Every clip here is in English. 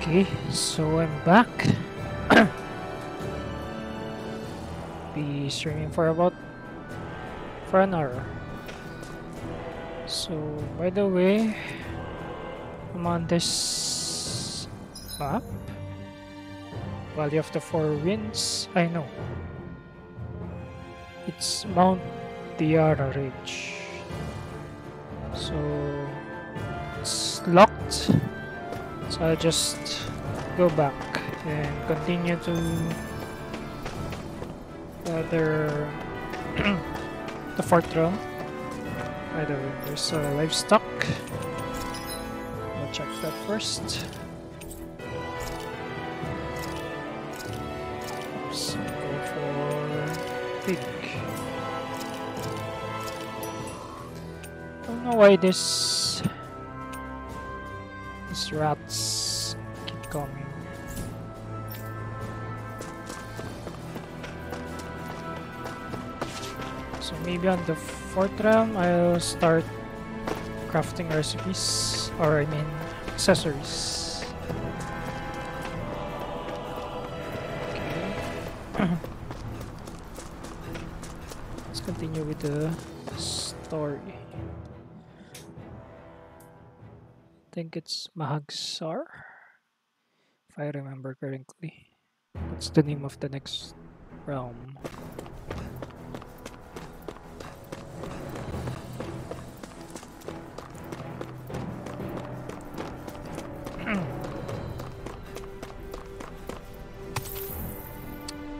Okay, so I'm back. Be streaming for an hour. So by the way, I'm on this map, Valley of the Four Winds. I know it's Mount Tiara Ridge, so it's locked. So I'll just go back and continue to the fourth realm. By the way, there's livestock. I'll check that first. Oops, go for pig. I don't know why these rats keep coming. So maybe on the fourth realm I'll start crafting recipes, or I mean accessories. Okay. Let's continue with the story. I think it's Mahagsar, if I remember correctly. That's the name of the next realm.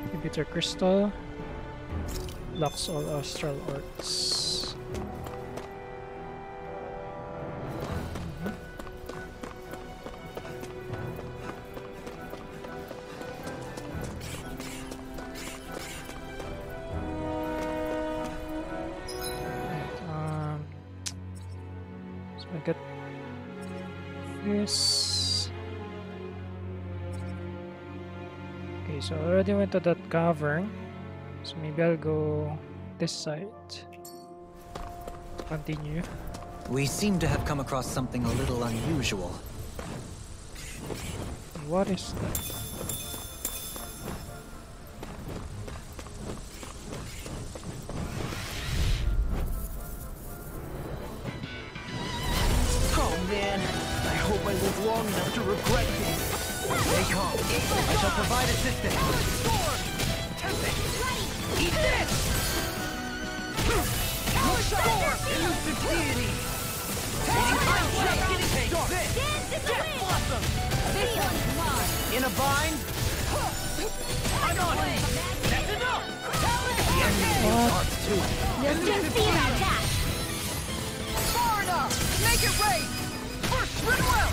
Inhibitor crystal blocks all astral arts. So I get this. Okay, so I already went to that cavern, so maybe I'll go this side to continue. We seem to have come across something a little unusual. What is that? Oh man, I hope I live long enough to regret this. Stay calm. I shall provide assistance. Eat this! Elusive deity! In a bind? I'm on it! That's enough! The enemy needs hearts too. Far enough! Make it rain! First swim well!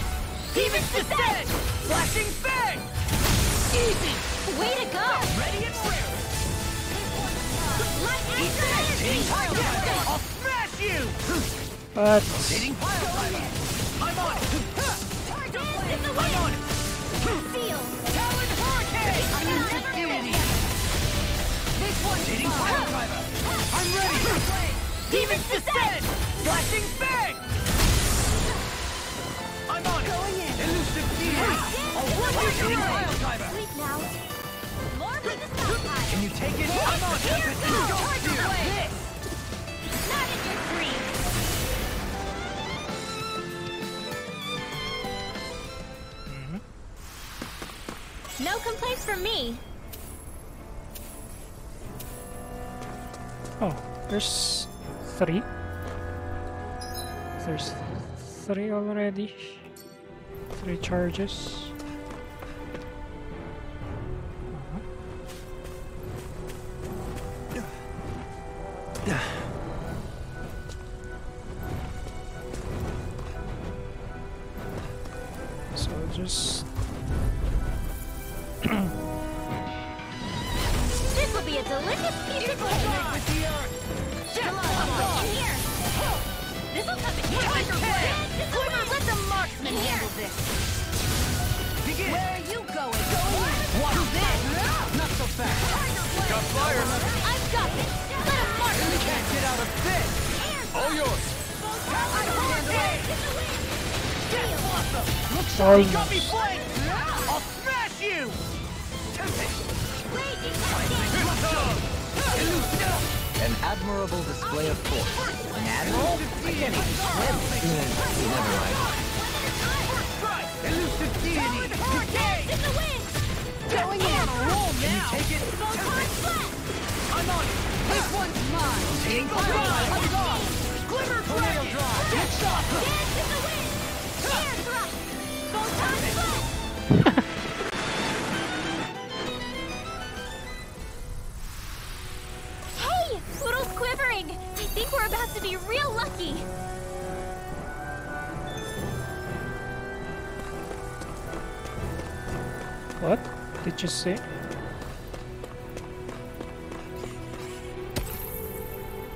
Demons descend! Flashing fang! Easy! Way to go! Ready and ready! Eat this! Hitting pile driver! I'll smash you! But Hitting pile driver! I'm on it! Dance in the I'm wind! on it! Seal! Talon hurricane! Elusive deity! This one's hitting pile driver! I'm ready! Demons descend! Flashing fang! I'm on it! Going in! Elusive deity! I'll run you hitting pile driver! Sleep now. More for the stockpile. Can you take it? I'm on it! Here goes! Tiger blade! Not in your dreams. No complaints from me. oh, there's three. There's three already. 3 charges. So just This will be a delicious piece of cake. In here. This'll come in here. Tiger blade! Let the marksman handle this. Begin! Where are you going? Watch this! Not so fast! Got fire! I've got this. Let a marksman Can't get out of this! All yours! Looks like you got me flanked! I'll smash you! An admirable display of force. An admiral? I can't even swim. Never mind. Elusive deity! Decay! Going in! On a roll now! Take it! I'm on it! This one's mine! Eagle Drive! I'm gone! Glimmer Dragon! It's awesome! Hey! Poodle's quivering! I think we're about to be real lucky! What did you say?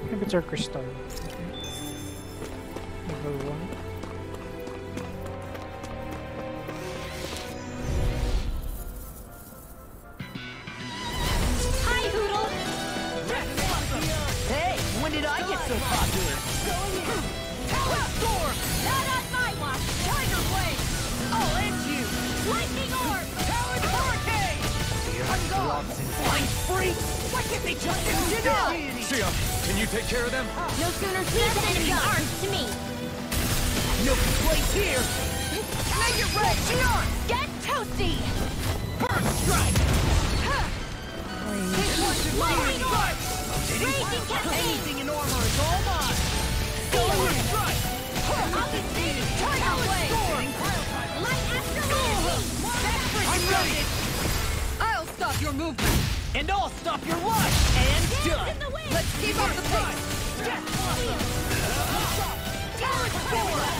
Maybe it's our crystal. Level 1. Hi, Poodle! Hey! When did I get so popular? Power Storm! Not on my watch! Tiger Blade! I'll end you! Lightning Orb! Powered Hurricane! I'm gone! Flying freak! Why can't they just get it up? Sia, can you take care of them? No sooner said than enemy arms to me! No complaints here! Make it red! Sion! Get toasty! First strike! This one's a lightning strike! Raging Cascade! Anything in armor is all mine! First strike! Tiger Blade! Light Astrolabe! I'm ready! I'll stop your movement! And I'll stop your life! And done! in the wind! Let's keep up the pace! Death Blossom! Talent Sword!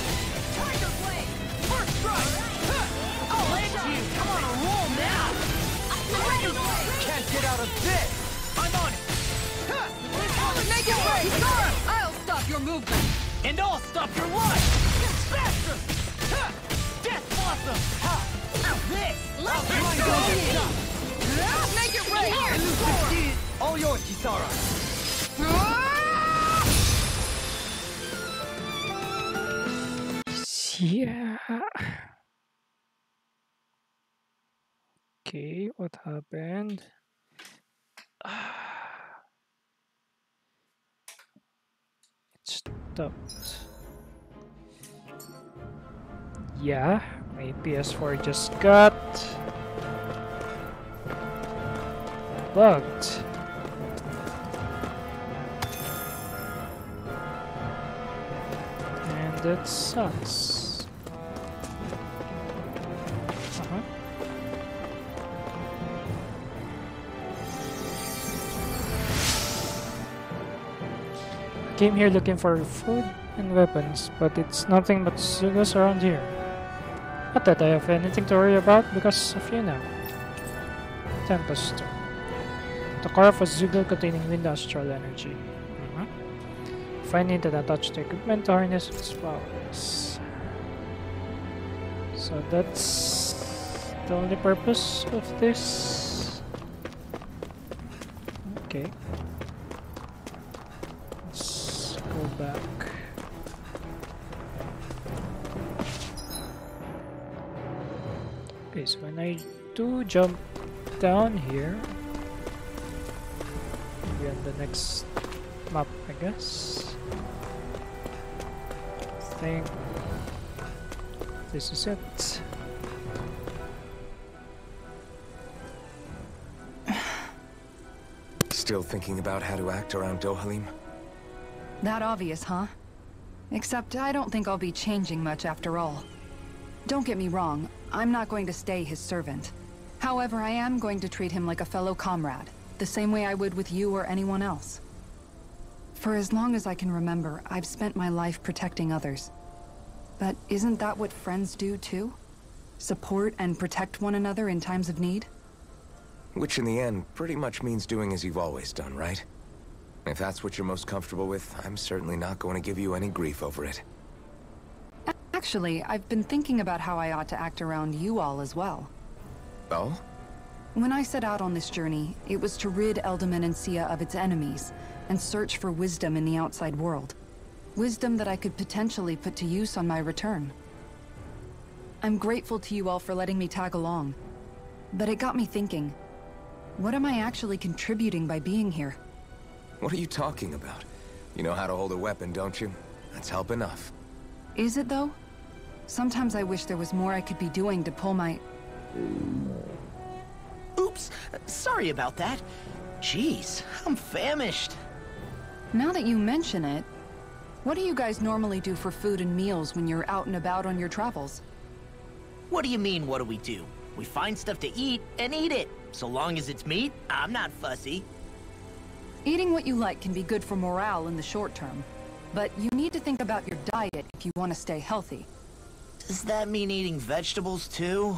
Tiger Blade! First strike! I'll end you! I'm on a roll now! Tiger Blade! Can't get out of this! I'm on it! Make it rain! I'll stop your movement! And I'll stop your life! Faster! Death Blossom! Now this! Make it rain! All yours, Kisara! Yeah. Okay, what happened? It stopped. Yeah, my PS4 just got bugged. And that sucks. Came here looking for food and weapons, but it's nothing but Zugas around here. Not that I have anything to worry about because of you now. Tempest Stone. The core of a Zugal containing wind astral energy. Finding that attached to equipment to harness its powers. So that's the only purpose of this. Okay. Let's go back. Okay, so when I do jump down here, maybe on the next map, I guess. I think this is it. Still thinking about how to act around Dohalim? That obvious, huh? Except I don't think I'll be changing much after all. Don't get me wrong, I'm not going to stay his servant. However, I am going to treat him like a fellow comrade, the same way I would with you or anyone else. For as long as I can remember, I've spent my life protecting others. But isn't that what friends do too? Support and protect one another in times of need? Which in the end pretty much means doing as you've always done, right? If that's what you're most comfortable with, I'm certainly not going to give you any grief over it. Actually, I've been thinking about how I ought to act around you all as well. Oh? When I set out on this journey, it was to rid Eldaman and Sia of its enemies, and search for wisdom in the outside world. Wisdom that I could potentially put to use on my return. I'm grateful to you all for letting me tag along. But it got me thinking, what am I actually contributing by being here? What are you talking about? You know how to hold a weapon, don't you? That's help enough. Is it though? Sometimes I wish there was more I could be doing to pull my... Oops, sorry about that. Jeez, I'm famished. Now that you mention it, what do you guys normally do for food and meals when you're out and about on your travels? What do you mean, what do we do? We find stuff to eat and eat it. So long as it's meat, I'm not fussy. Eating what you like can be good for morale in the short term, but you need to think about your diet if you want to stay healthy. Does that mean eating vegetables too?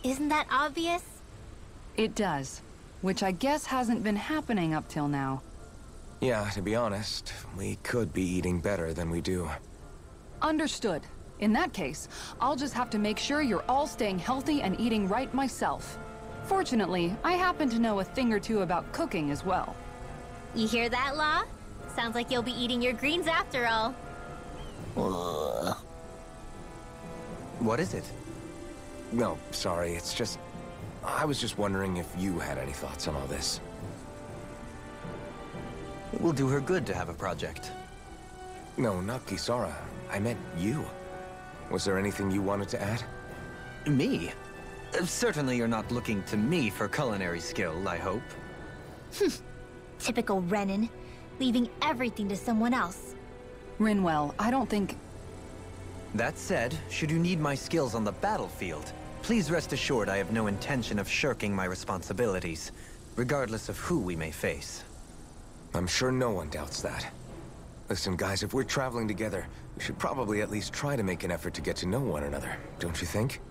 Isn't that obvious? It does, which I guess hasn't been happening up till now. Yeah, to be honest, we could be eating better than we do. Understood. In that case, I'll just have to make sure you're all staying healthy and eating right myself. Fortunately, I happen to know a thing or two about cooking as well. You hear that, Law? Sounds like you'll be eating your greens after all. What is it? No, sorry, it's just... I was just wondering if you had any thoughts on all this. It will do her good to have a project. No, not Kisara. I meant you. Was there anything you wanted to add? Me? Certainly you're not looking to me for culinary skill, I hope. Typical Renan, leaving everything to someone else. Rinwell, I don't think... That said, should you need my skills on the battlefield, please rest assured I have no intention of shirking my responsibilities, regardless of who we may face. I'm sure no one doubts that. Listen, guys, if we're traveling together, we should probably at least try to make an effort to get to know one another, don't you think?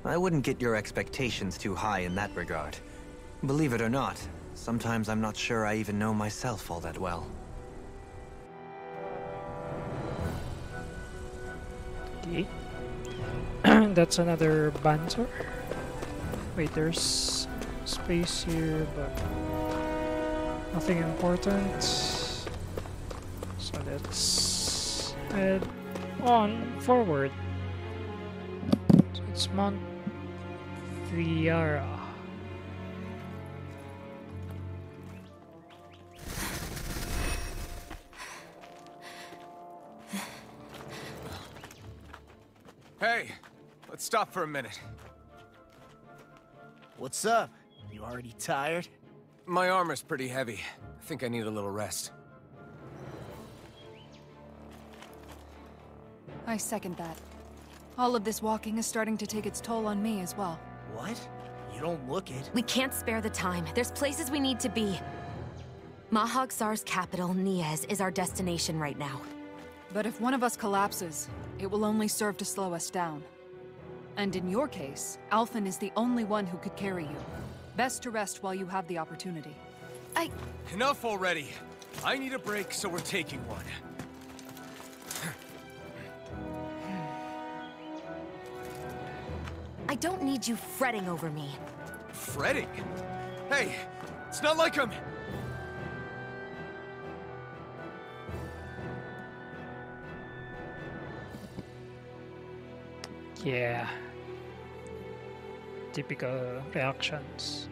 I wouldn't get your expectations too high in that regard. Believe it or not, sometimes I'm not sure I even know myself all that well. Okay. That's another banter. Wait, there's space here, but nothing important. So let's head on forward. So it's Mount Viara. Hey, let's stop for a minute. What's up? You already tired? My armor's pretty heavy. I think I need a little rest. I second that. All of this walking is starting to take its toll on me as well. What? You don't look it. We can't spare the time. There's places we need to be. Mahag-Sar's capital, Niez, is our destination right now. But if one of us collapses, it will only serve to slow us down. And in your case, Alphen is the only one who could carry you. Best to rest while you have the opportunity. Enough already. I need a break, so we're taking one. I don't need you fretting over me. Fretting? Hey, it's not like I'm... Yeah. Typical reactions.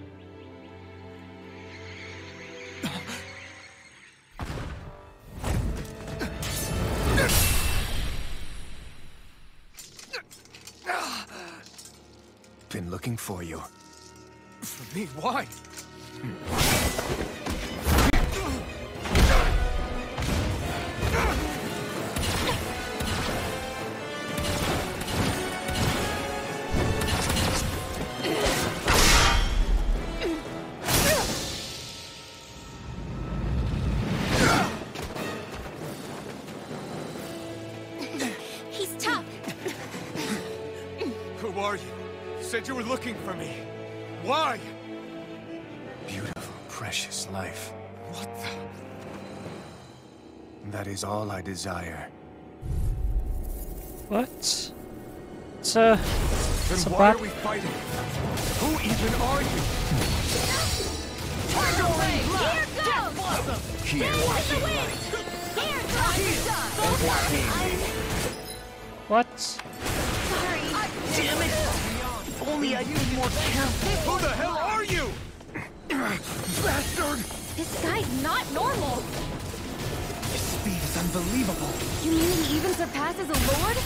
Been looking for you. For me? Why? He's tough. Who are you? You said you were looking for me. Why? Beautiful, precious life. What the... That is all I desire. What? It's a... Then It's a why bat- are we fighting? Who even are you? Here goes! What? Sorry. Damn it! If only I'd been more careful. Who the hell are you? Bastard! This guy's not normal! His speed is unbelievable. You mean he even surpasses a lord?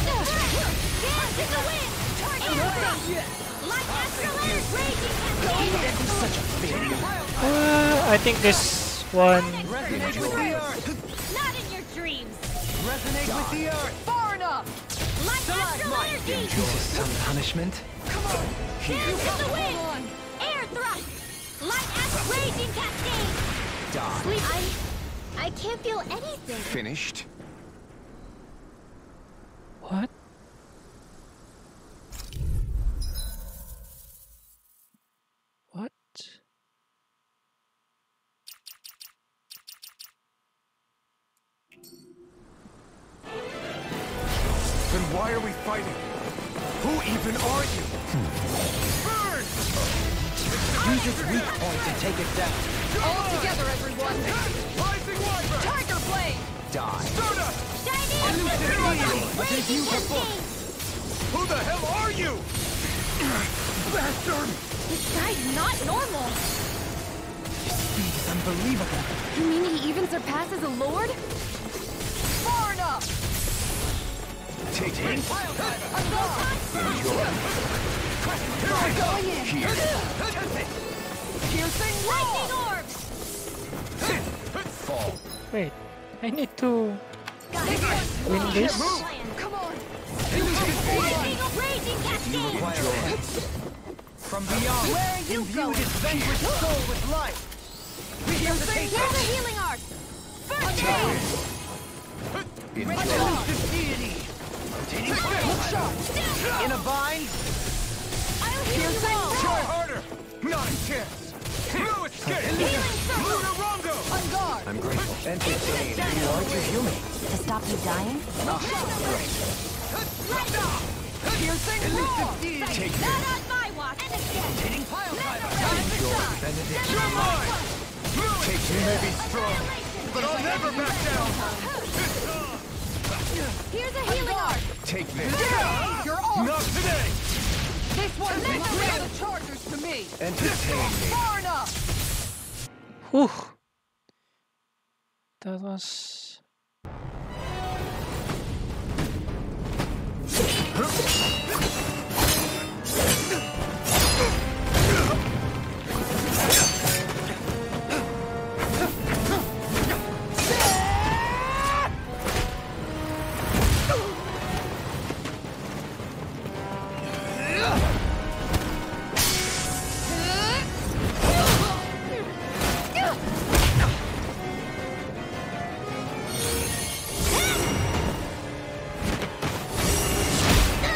Dance in the wind! Air like Astrola's raging cascade! This is such a failure. I think this one. Resonate with the earth. Not in your dreams! Resonate with the earth. Far enough. Like Astrola's This is some punishment. Dance in the wind! Air thrust! Like Astrola's raging cascade! Die. Sleep, I can't feel anything. Finished? What? What? Then why are we fighting? Who even are you? Burn! Use its weak point to take it down. All together, everyone! Rising Wyvern! Tiger Blade! Die. Stardust! Raging cascade! Who the hell are you? Bastard! This guy's not normal! His speed is unbelievable. You mean he even surpasses a lord? Far enough! Take it. Going in! Piercing Lightning roll! orbs! Fall. Wait, I need to win Plan. this. Come on! Raging cascade! From beyond, Where are you imbued going? its vanquished soul with life. Begin to take Here's a healing arc! First aid! elusive deity. Rotating fire. In a bind. I'll heal you all! Try harder. Not a chance. No escape. Healing circle! Lunarongo. On guard! I'm grateful. Entertain. You aren't a human. To stop you dying? Piercing roll! Elusive deity. Take Not this. on my watch! And again! Rotating pile driver. Benedict. You're mine. Take me may be strong, but I'll never back down. Here's a healing arc! Take this. You're off! Not today. This one's clear the chargers to me! Entertain me. Far enough! Whew. That was.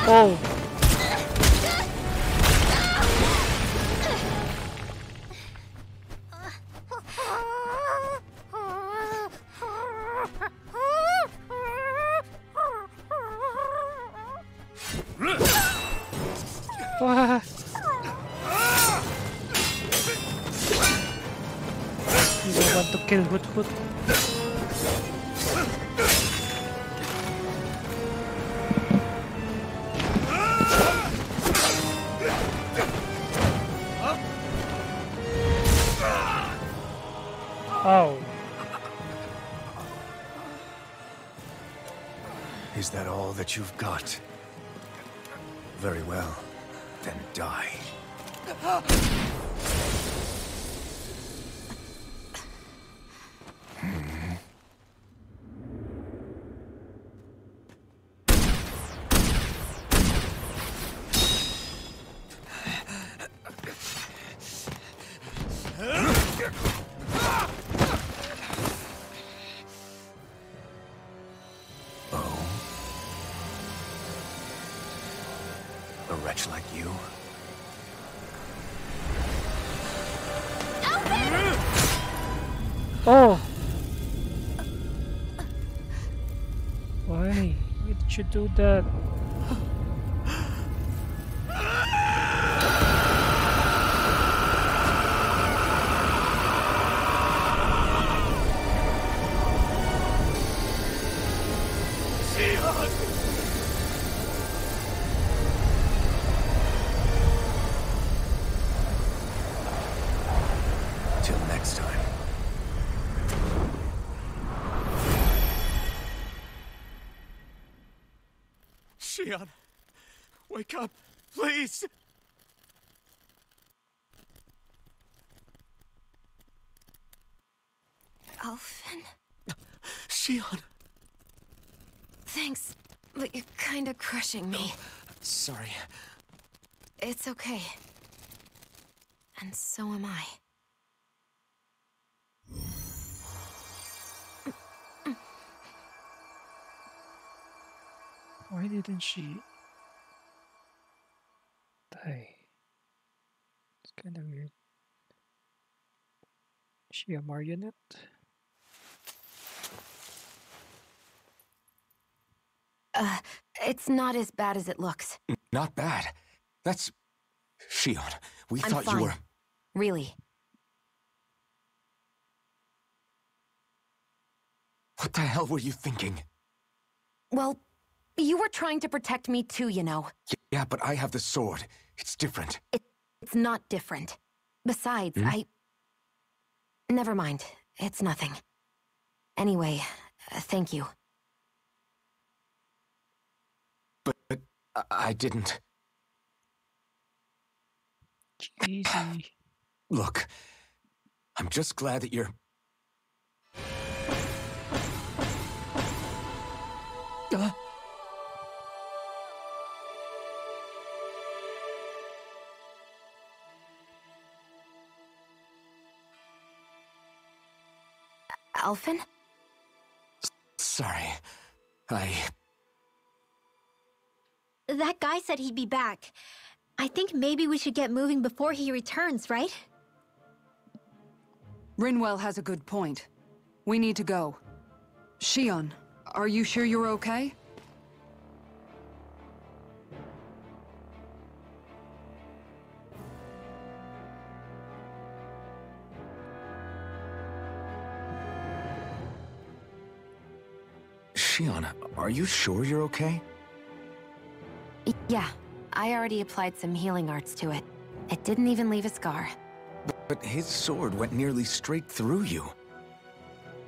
Oh! What? You don't want to kill Hoot Hoot? Oh. Is that all that you've got? Very well. Then die. A wretch like you? Oh! Why? Why did you do that? Till next time. Shion, wake up, please! Alphen? Shion! Thanks, but you're kinda crushing me. Sorry. It's okay. And so am I. Why didn't she die? It's kind of weird. Is she a marionette? It's not as bad as it looks. Not bad. That's... Shion, we I'm thought fine. you were... Really. What the hell were you thinking? Well, you were trying to protect me too, you know. Yeah, but I have the sword. It's different. It's not different. Besides, Never mind. It's nothing. Anyway, thank you. But I didn't... Easy. Look, I'm just glad that you're... Alphen? Sorry. That guy said he'd be back. I think maybe we should get moving before he returns, right? Rinwell has a good point. We need to go. Shion, are you sure you're okay? Shion, are you sure you're okay? Yeah, I already applied some healing arts to it. It didn't even leave a scar. But his sword went nearly straight through you.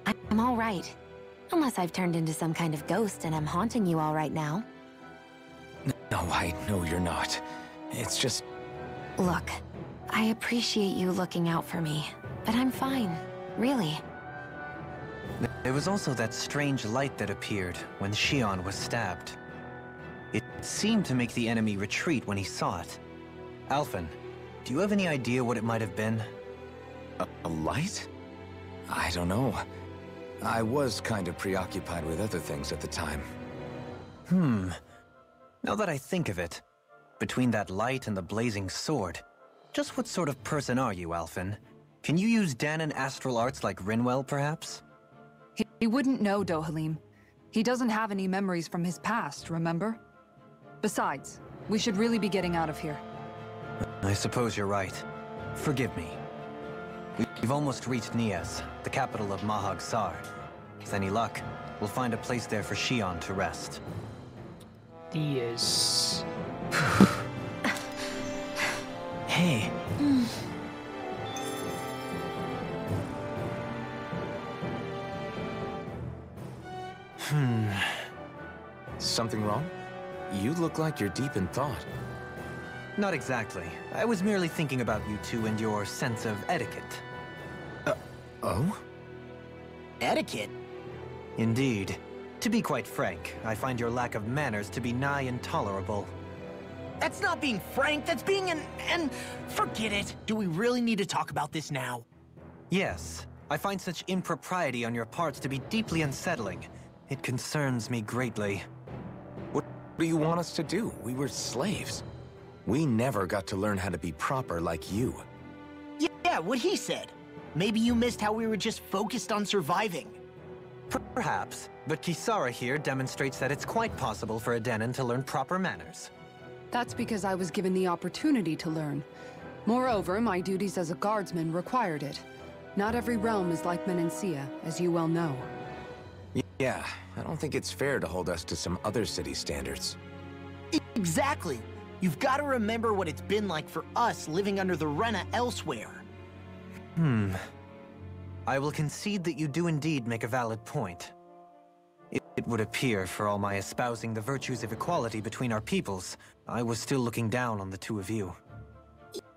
I'm all right. Unless I've turned into some kind of ghost and I'm haunting you all right now. No, I know you're not. It's just... Look, I appreciate you looking out for me, but I'm fine, really. There was also that strange light that appeared when Shion was stabbed. It seemed to make the enemy retreat when he saw it. Alphen, do you have any idea what it might have been? A light? I don't know. I was kind of preoccupied with other things at the time. Now that I think of it, between that light and the blazing sword, just what sort of person are you, Alphen? Can you use Danon astral arts like Rinwell, perhaps? He wouldn't know, Dohalim. He doesn't have any memories from his past, remember? Besides, we should really be getting out of here. I suppose you're right. Forgive me. We've almost reached Nias, the capital of Mahag Sar. With any luck, we'll find a place there for Shion to rest. Yes. Hey. Something wrong? You look like you're deep in thought. Not exactly. I was merely thinking about you two and your sense of etiquette. Oh? Etiquette? Indeed. To be quite frank, I find your lack of manners to be nigh intolerable. That's not being frank, that's being and forget it. Do we really need to talk about this now? Yes, I find such impropriety on your parts to be deeply unsettling. It concerns me greatly. What do you want us to do? We were slaves. We never got to learn how to be proper like you. Yeah, what he said. Maybe you missed how we were just focused on surviving. Perhaps, but Kisara here demonstrates that it's quite possible for a Danon to learn proper manners. That's because I was given the opportunity to learn. Moreover, my duties as a guardsman required it. Not every realm is like Menancia, as you well know. Yeah, I don't think it's fair to hold us to some other city standards. Exactly. You've got to remember what it's been like for us living under the Rena elsewhere. I will concede that you do indeed make a valid point. It would appear, for all my espousing the virtues of equality between our peoples, I was still looking down on the two of you.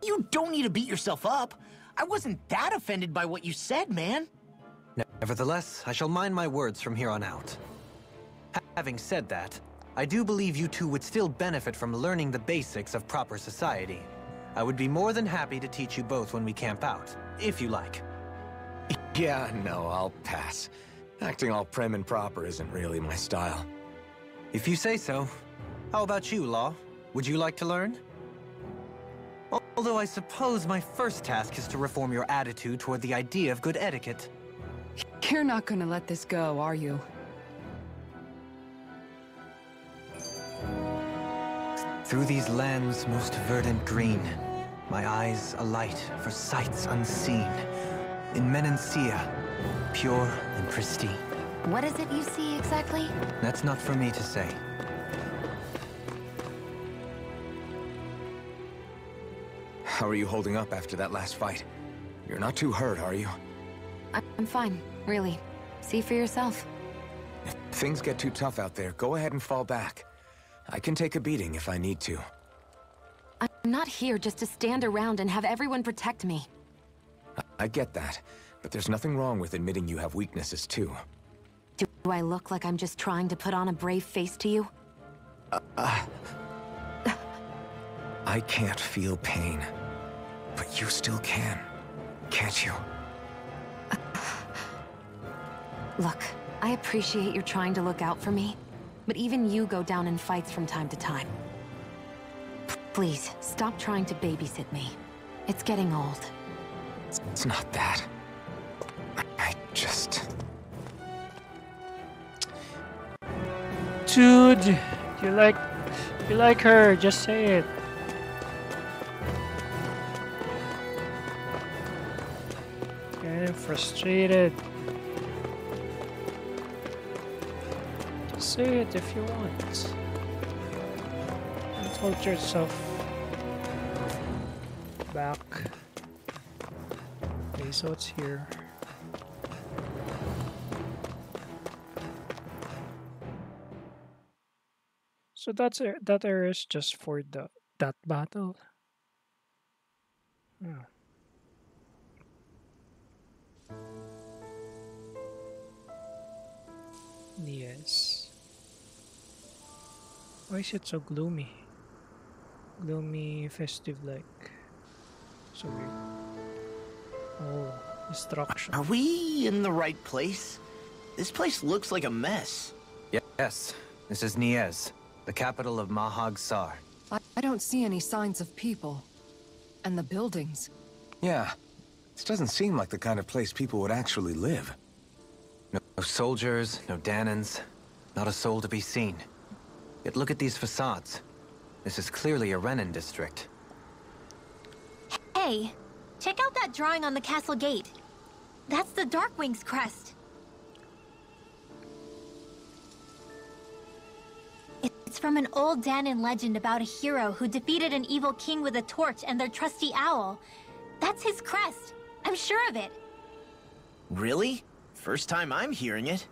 You don't need to beat yourself up. I wasn't that offended by what you said, man. Nevertheless, I shall mind my words from here on out. Having said that, I do believe you two would still benefit from learning the basics of proper society. I would be more than happy to teach you both when we camp out, if you like. Yeah, no, I'll pass. Acting all prim and proper isn't really my style. If you say so. How about you, Law? Would you like to learn? Although I suppose my first task is to reform your attitude toward the idea of good etiquette. You're not gonna let this go, are you? Through these lands most verdant green, my eyes alight for sights unseen. In Menancia, pure and pristine. What is it you see exactly? That's not for me to say. How are you holding up after that last fight? You're not too hurt, are you? I'm fine, really. See for yourself. If things get too tough out there, go ahead and fall back. I can take a beating if I need to. I'm not here just to stand around and have everyone protect me. I get that, but there's nothing wrong with admitting you have weaknesses too. Do I look like I'm just trying to put on a brave face to you? I can't feel pain, but you still can, can't you? Look, I appreciate you're trying to look out for me, but even you go down in fights from time to time. Please, stop trying to babysit me. It's getting old. It's not that. I just... Dude, you like her, just say it. Getting frustrated. Say it if you want. Don't hold yourself back. Okay, so it's here. So that area is just for that battle. Oh. Yes. Why is it so gloomy? Gloomy, festive like. So weird. Oh, destruction. Are we in the right place? This place looks like a mess. Yes, this is Niez, the capital of Mahag Sar. I don't see any signs of people. And the buildings. Yeah, this doesn't seem like the kind of place people would actually live. No soldiers, no Danans, not a soul to be seen. Yet look at these facades. This is clearly a Renin district. Hey, check out that drawing on the castle gate. That's the Darkwing's crest. It's from an old Danan legend about a hero who defeated an evil king with a torch and their trusty owl. That's his crest. I'm sure of it. Really? First time I'm hearing it.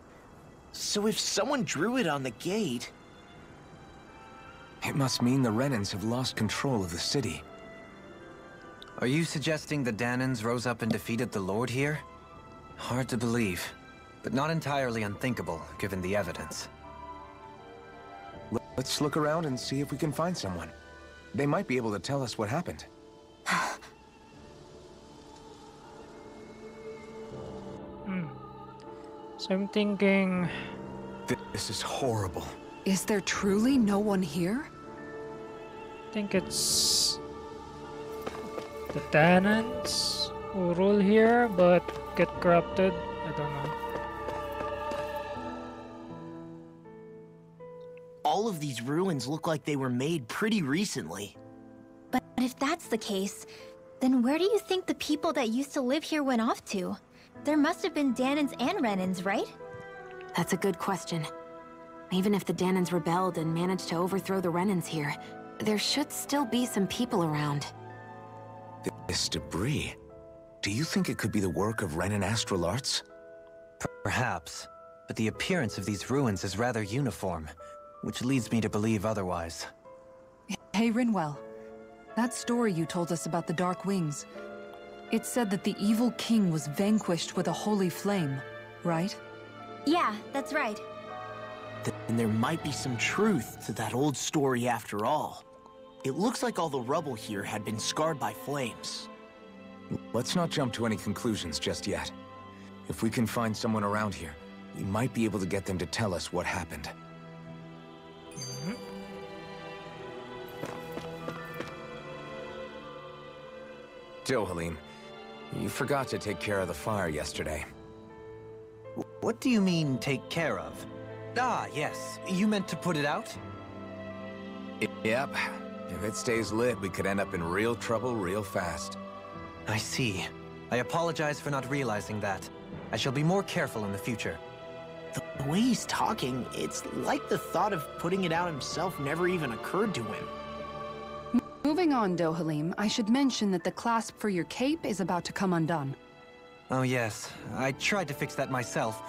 So if someone drew it on the gate... It must mean the Renins have lost control of the city. Are you suggesting the Danans rose up and defeated the Lord here? Hard to believe, but not entirely unthinkable, given the evidence. Let's look around and see if we can find someone. They might be able to tell us what happened. So I'm thinking... This is horrible. Is there truly no one here? I think it's... the Danans who rule here, but get corrupted. I don't know. All of these ruins look like they were made pretty recently. But if that's the case, then where do you think the people that used to live here went off to? There must have been Danans and Renins, right? That's a good question. Even if the Danans rebelled and managed to overthrow the Renins here, there should still be some people around. This debris. Do you think it could be the work of Ren and Astral Arts? Perhaps, but the appearance of these ruins is rather uniform, which leads me to believe otherwise. Hey, Rinwell. That story you told us about the Dark Wings. It said that the evil king was vanquished with a holy flame, right? Yeah, that's right. Then there might be some truth to that old story after all. It looks like all the rubble here had been scarred by flames. Let's not jump to any conclusions just yet. If we can find someone around here, we might be able to get them to tell us what happened. Dohalim, you forgot to take care of the fire yesterday. What do you mean, take care of? Ah, yes. You meant to put it out? Yep. If it stays lit, we could end up in real trouble real fast. I see. I apologize for not realizing that. I shall be more careful in the future. The way he's talking, it's like the thought of putting it out himself never even occurred to him. Moving on, Dohalim, I should mention that the clasp for your cape is about to come undone. Oh yes, I tried to fix that myself,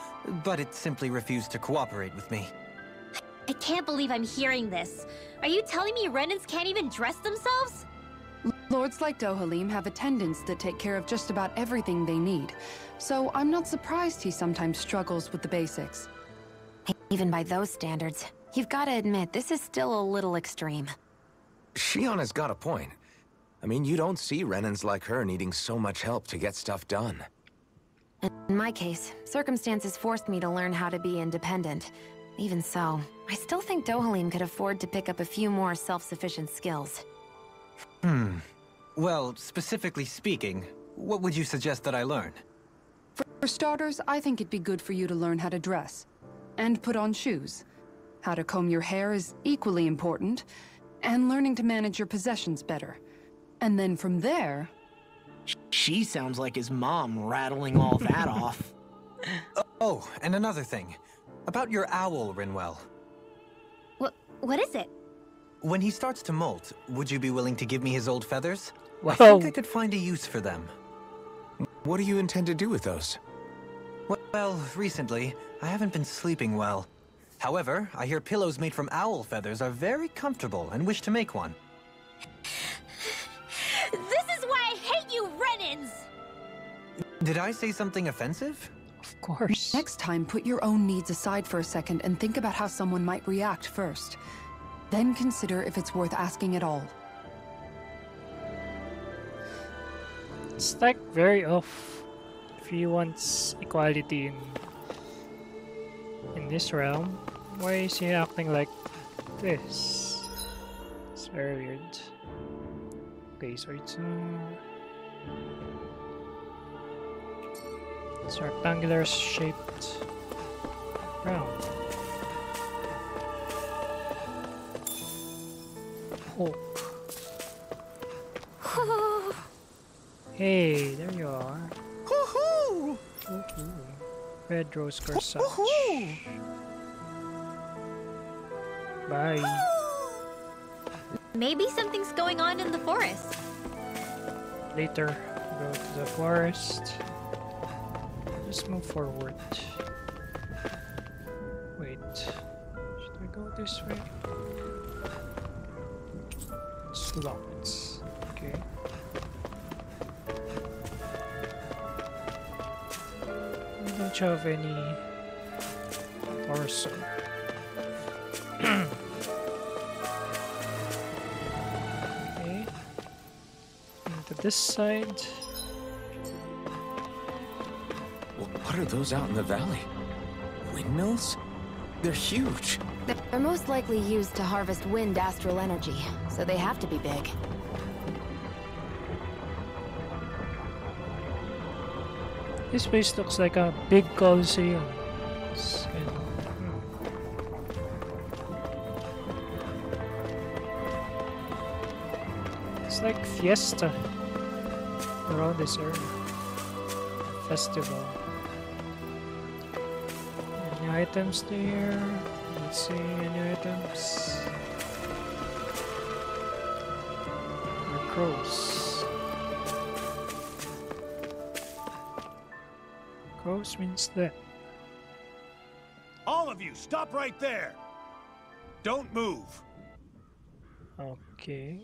but it simply refused to cooperate with me. I can't believe I'm hearing this. Are you telling me Renans can't even dress themselves? Lords like Dohalim have attendants that take care of just about everything they need, so I'm not surprised he sometimes struggles with the basics. Even by those standards, you've got to admit this is still a little extreme. Shion has got a point. I mean, you don't see Renans like her needing so much help to get stuff done. In my case, circumstances forced me to learn how to be independent. Even so, I still think Dohalim could afford to pick up a few more self-sufficient skills. Well, specifically speaking, what would you suggest that I learn? For starters, I think it'd be good for you to learn how to dress. And put on shoes. How to comb your hair is equally important. And learning to manage your possessions better. And then from there... She sounds like his mom rattling all that off. Oh, and another thing. About your owl, Rinwell. What is it? When he starts to molt, would you be willing to give me his old feathers? Whoa. I think I could find a use for them. What do you intend to do with those? Well, recently, I haven't been sleeping well. However, I hear pillows made from owl feathers are very comfortable and wish to make one. This is why I hate you, Renans! Did I say something offensive? Of course. Next time, put your own needs aside for a second and think about how someone might react first. Then consider if it's worth asking at all. It's like very off if he wants equality in this realm. Why is he acting like this? It's very weird. Okay, so it's rectangular shaped round. Hope. Hey, there you are. Woohoo! Woohoo. Red rose corsage. Bye. Maybe something's going on in the forest. Later, go to the forest. Just move forward. Wait. Should I go this way? It's locked. Okay. I don't have any torso. Okay. Into this side. What are those out in the valley? Windmills? They're huge. They're most likely used to harvest wind astral energy, so they have to be big. This place looks like a big coliseum. It's kind of, It's like fiesta around this area. Festival. Any items there? Let's see, any items? Or crows. Close means dead. All of you, stop right there! Don't move! Okay.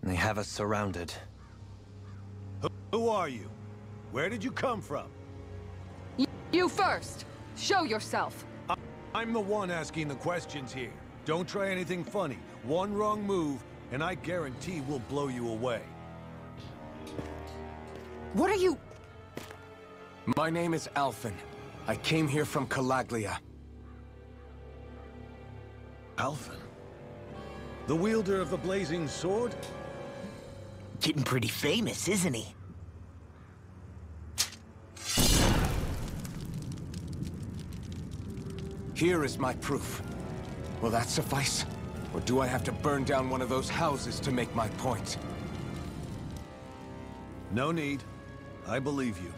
They have us surrounded. Who are you? Where did you come from? You first! Show yourself! I'm the one asking the questions here. Don't try anything funny. One wrong move, and I guarantee we'll blow you away. What are you... My name is Alphen. I came here from Calaglia. Alphen? The wielder of the blazing sword? Getting pretty famous, isn't he? Here is my proof. Will that suffice? Or do I have to burn down one of those houses to make my point? No need. I believe you.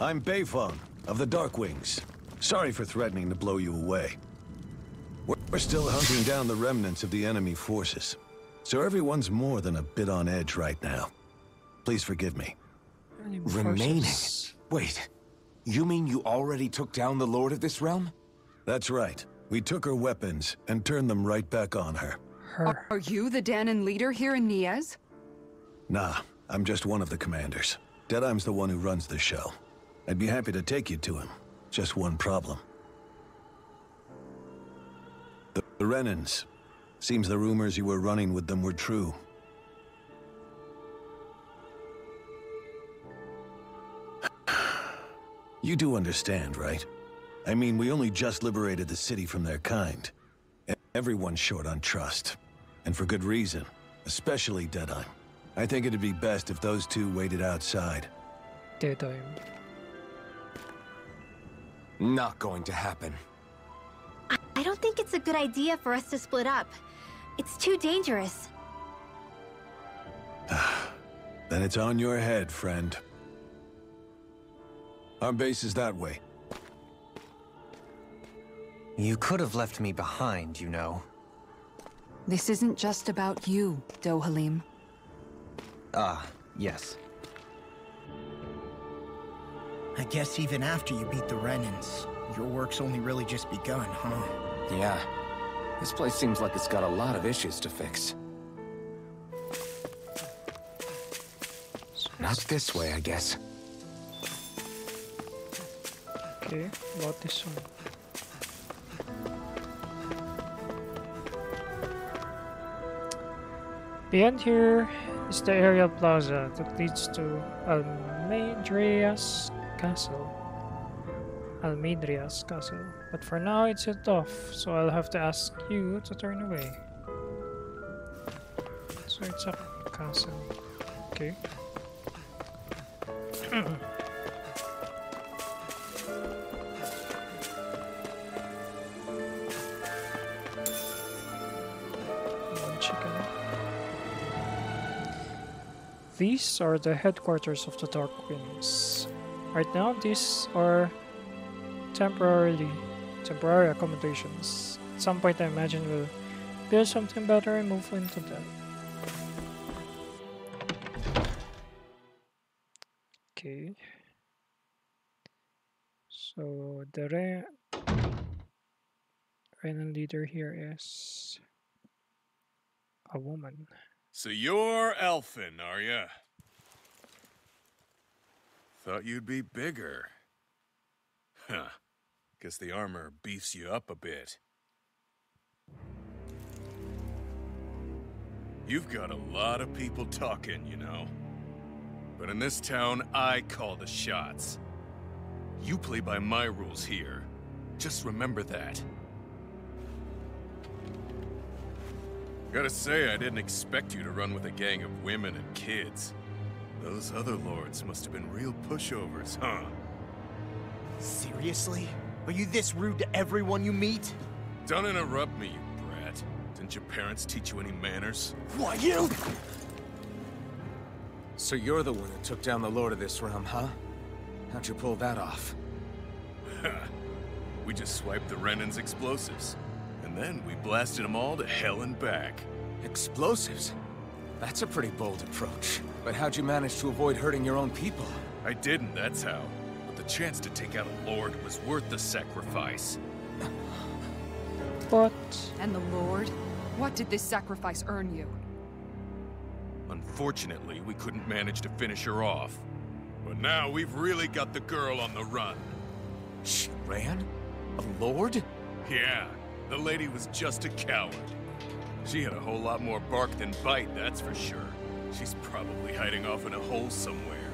I'm Beifong, of the Darkwings. Sorry for threatening to blow you away. We're still hunting down the remnants of the enemy forces, so everyone's more than a bit on edge right now. Please forgive me. Remaining? Wait, you mean you already took down the Lord of this realm? That's right. We took her weapons and turned them right back on her. Are you the Danon leader here in Niez? Nah, I'm just one of the commanders. Deadheim's the one who runs the show. I'd be happy to take you to him. Just one problem. The Renans. Seems the rumors you were running with them were true. You do understand, right? I mean, we only just liberated the city from their kind. Everyone's short on trust. And for good reason. Especially Deadheim. I think it'd be best if those two waited outside. Deadheim. Not going to happen. I don't think it's a good idea for us to split up. It's too dangerous. Then it's on your head, friend. Our base is that way. You could have left me behind, you know. This isn't just about you, Dohalim. Ah, yes. I guess even after you beat the Renans, your work's only really just begun, huh? Yeah. This place seems like it's got a lot of issues to fix. Not this way, I guess. Okay, about this one. Beyond here is the Ariel Plaza that leads to Almedria's Castle. But for now it's shut off, so I'll have to ask you to turn away. So it's a castle. Okay. One chicken. These are the headquarters of the Dark Winds. Right now, these are temporary accommodations. At some point, I imagine we'll build something better and move into them. Okay. So the Renan leader here is a woman. So you're Alphen, are ya? Thought you'd be bigger. Huh. Guess the armor beefs you up a bit. You've got a lot of people talking, you know. But in this town, I call the shots. You play by my rules here. Just remember that. Gotta say, I didn't expect you to run with a gang of women and kids. Those other lords must have been real pushovers, huh? Seriously? Are you this rude to everyone you meet? Don't interrupt me, you brat. Didn't your parents teach you any manners? Why, you? So you're the one who took down the Lord of this realm, huh? How'd you pull that off? We just swiped the Renan's explosives. And then we blasted them all to hell and back. Explosives? That's a pretty bold approach. But how'd you manage to avoid hurting your own people? I didn't, that's how. But the chance to take out a lord was worth the sacrifice. But And the Lord? What did this sacrifice earn you? Unfortunately, we couldn't manage to finish her off. But now we've really got the girl on the run. She ran? A lord? Yeah, the lady was just a coward. She had a whole lot more bark than bite, that's for sure. She's probably hiding off in a hole somewhere.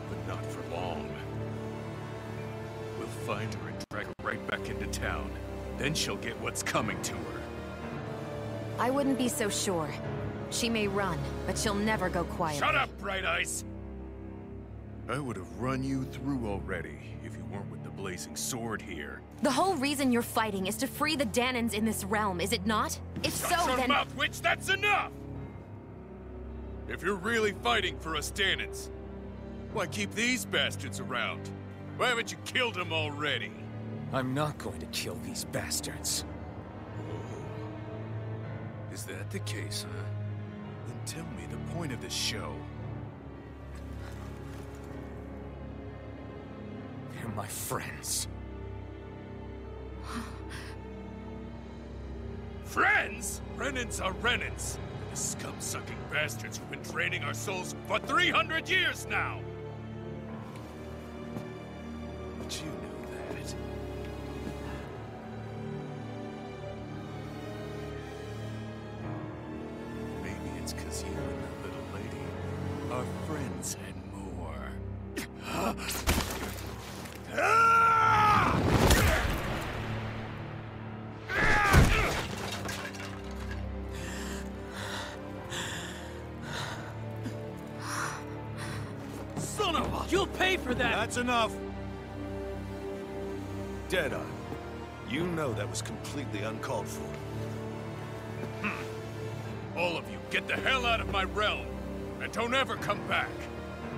But not for long. We'll find her and drag her right back into town. Then she'll get what's coming to her. I wouldn't be so sure. She may run, but she'll never go quiet. Shut up, Bright Eyes! I would have run you through already if you weren't with the blazing sword here. The whole reason you're fighting is to free the Danans in this realm, is it not? If so, Shut your then... mouth, witch! That's enough! If you're really fighting for us Danans, why keep these bastards around? Why haven't you killed them already? I'm not going to kill these bastards. Oh. Is that the case, huh? Then tell me the point of the show. They're my friends. Friends? Renans are Renans. The scum-sucking bastards who've been draining our souls for 300 years now! But you know that. Maybe it's 'cause you and the little lady are friends and more. Son of a... You'll pay for that! That's enough! Deadeye, you know that was completely uncalled for. All of you, get the hell out of my realm! And don't ever come back!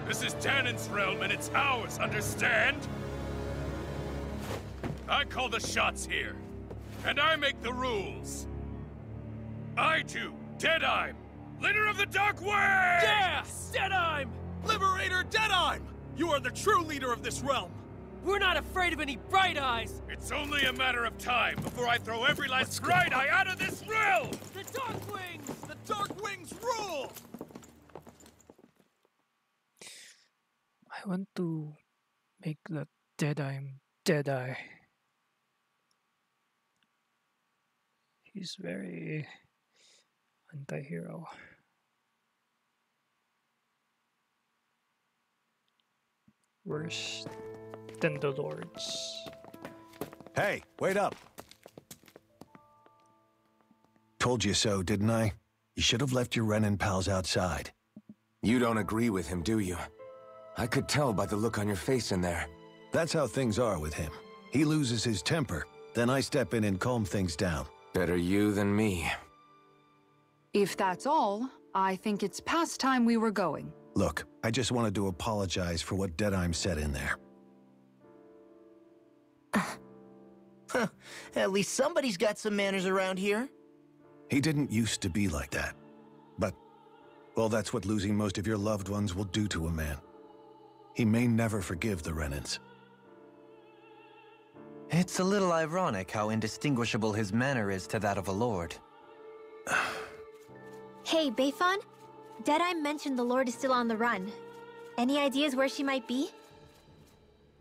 This is Danan's realm and it's ours, understand? I call the shots here. And I make the rules. I do, Deadeye, leader of the Dark Wings! Yeah! Deadeye! Liberator Deadeye! You are the true leader of this realm! We're not afraid of any Bright Eyes! It's only a matter of time before I throw every last Bright Eye out of this realm! The Dark Wings! The Dark Wings rule! I want to make that Deadeye. He's very anti-hero. Worse than the lords. Hey, wait up! Told you so, didn't I? You should have left your Renin pals outside. You don't agree with him, do you? I could tell by the look on your face in there. That's how things are with him. He loses his temper, then I step in and calm things down. Better you than me. If that's all, I think it's past time we were going. Look, I just wanted to apologize for what Deadeye said in there. At least somebody's got some manners around here. He didn't used to be like that. But, well, that's what losing most of your loved ones will do to a man. He may never forgive the Renans. It's a little ironic how indistinguishable his manner is to that of a lord. Hey, Bayfon? Deadeye mentioned the Lord is still on the run. Any ideas where she might be?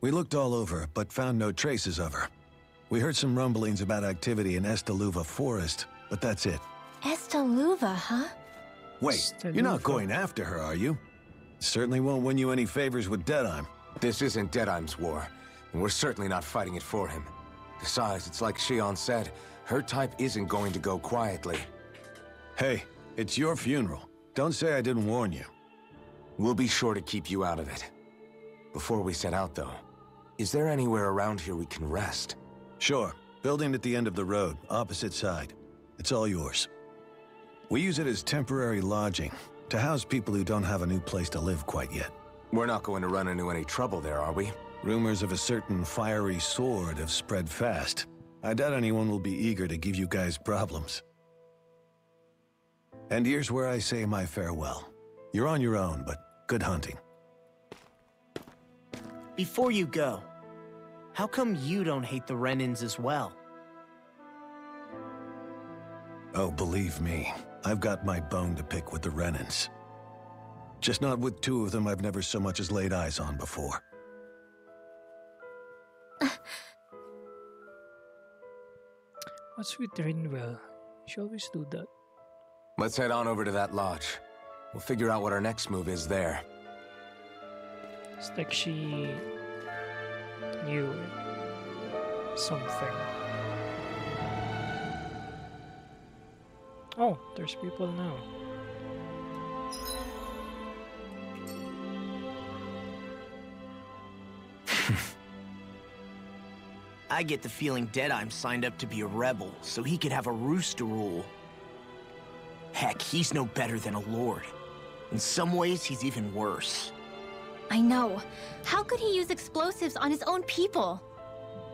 We looked all over, but found no traces of her. We heard some rumblings about activity in Estaluva Forest, but that's it. Estaluva, huh? Wait, you're not going after her, are you? Certainly won't win you any favors with Deadeye. This isn't Deadeye's war, and we're certainly not fighting it for him. Besides, it's like Shion said, her type isn't going to go quietly. Hey, it's your funeral. Don't say I didn't warn you. We'll be sure to keep you out of it. Before we set out, though, is there anywhere around here we can rest? Sure. Building at the end of the road, opposite side. It's all yours. We use it as temporary lodging, to house people who don't have a new place to live quite yet. We're not going to run into any trouble there, are we? Rumors of a certain fiery sword have spread fast. I doubt anyone will be eager to give you guys problems. And here's where I say my farewell. You're on your own, but good hunting. Before you go, how come you don't hate the Renans as well? Oh, believe me, I've got my bone to pick with the Renans. Just not with two of them I've never so much as laid eyes on before. What's with Rinwell? She always do that. Let's head on over to that lodge. We'll figure out what our next move is there. It's like she knew something. Oh, there's people now. I get the feeling Deadeye's signed up to be a rebel, so he could have a roost to rule. Heck, he's no better than a lord. In some ways, he's even worse. I know. How could he use explosives on his own people?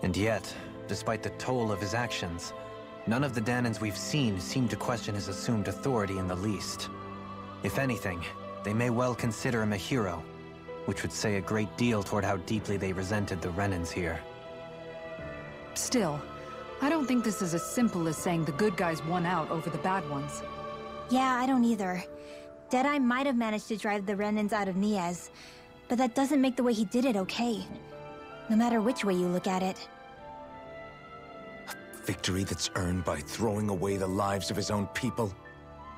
And yet, despite the toll of his actions, none of the Danans we've seen seem to question his assumed authority in the least. If anything, they may well consider him a hero, which would say a great deal toward how deeply they resented the Renans here. Still, I don't think this is as simple as saying the good guys won out over the bad ones. Yeah, I don't either. Deadeye might have managed to drive the Renans out of Niaz, but that doesn't make the way he did it okay. No matter which way you look at it. A victory that's earned by throwing away the lives of his own people?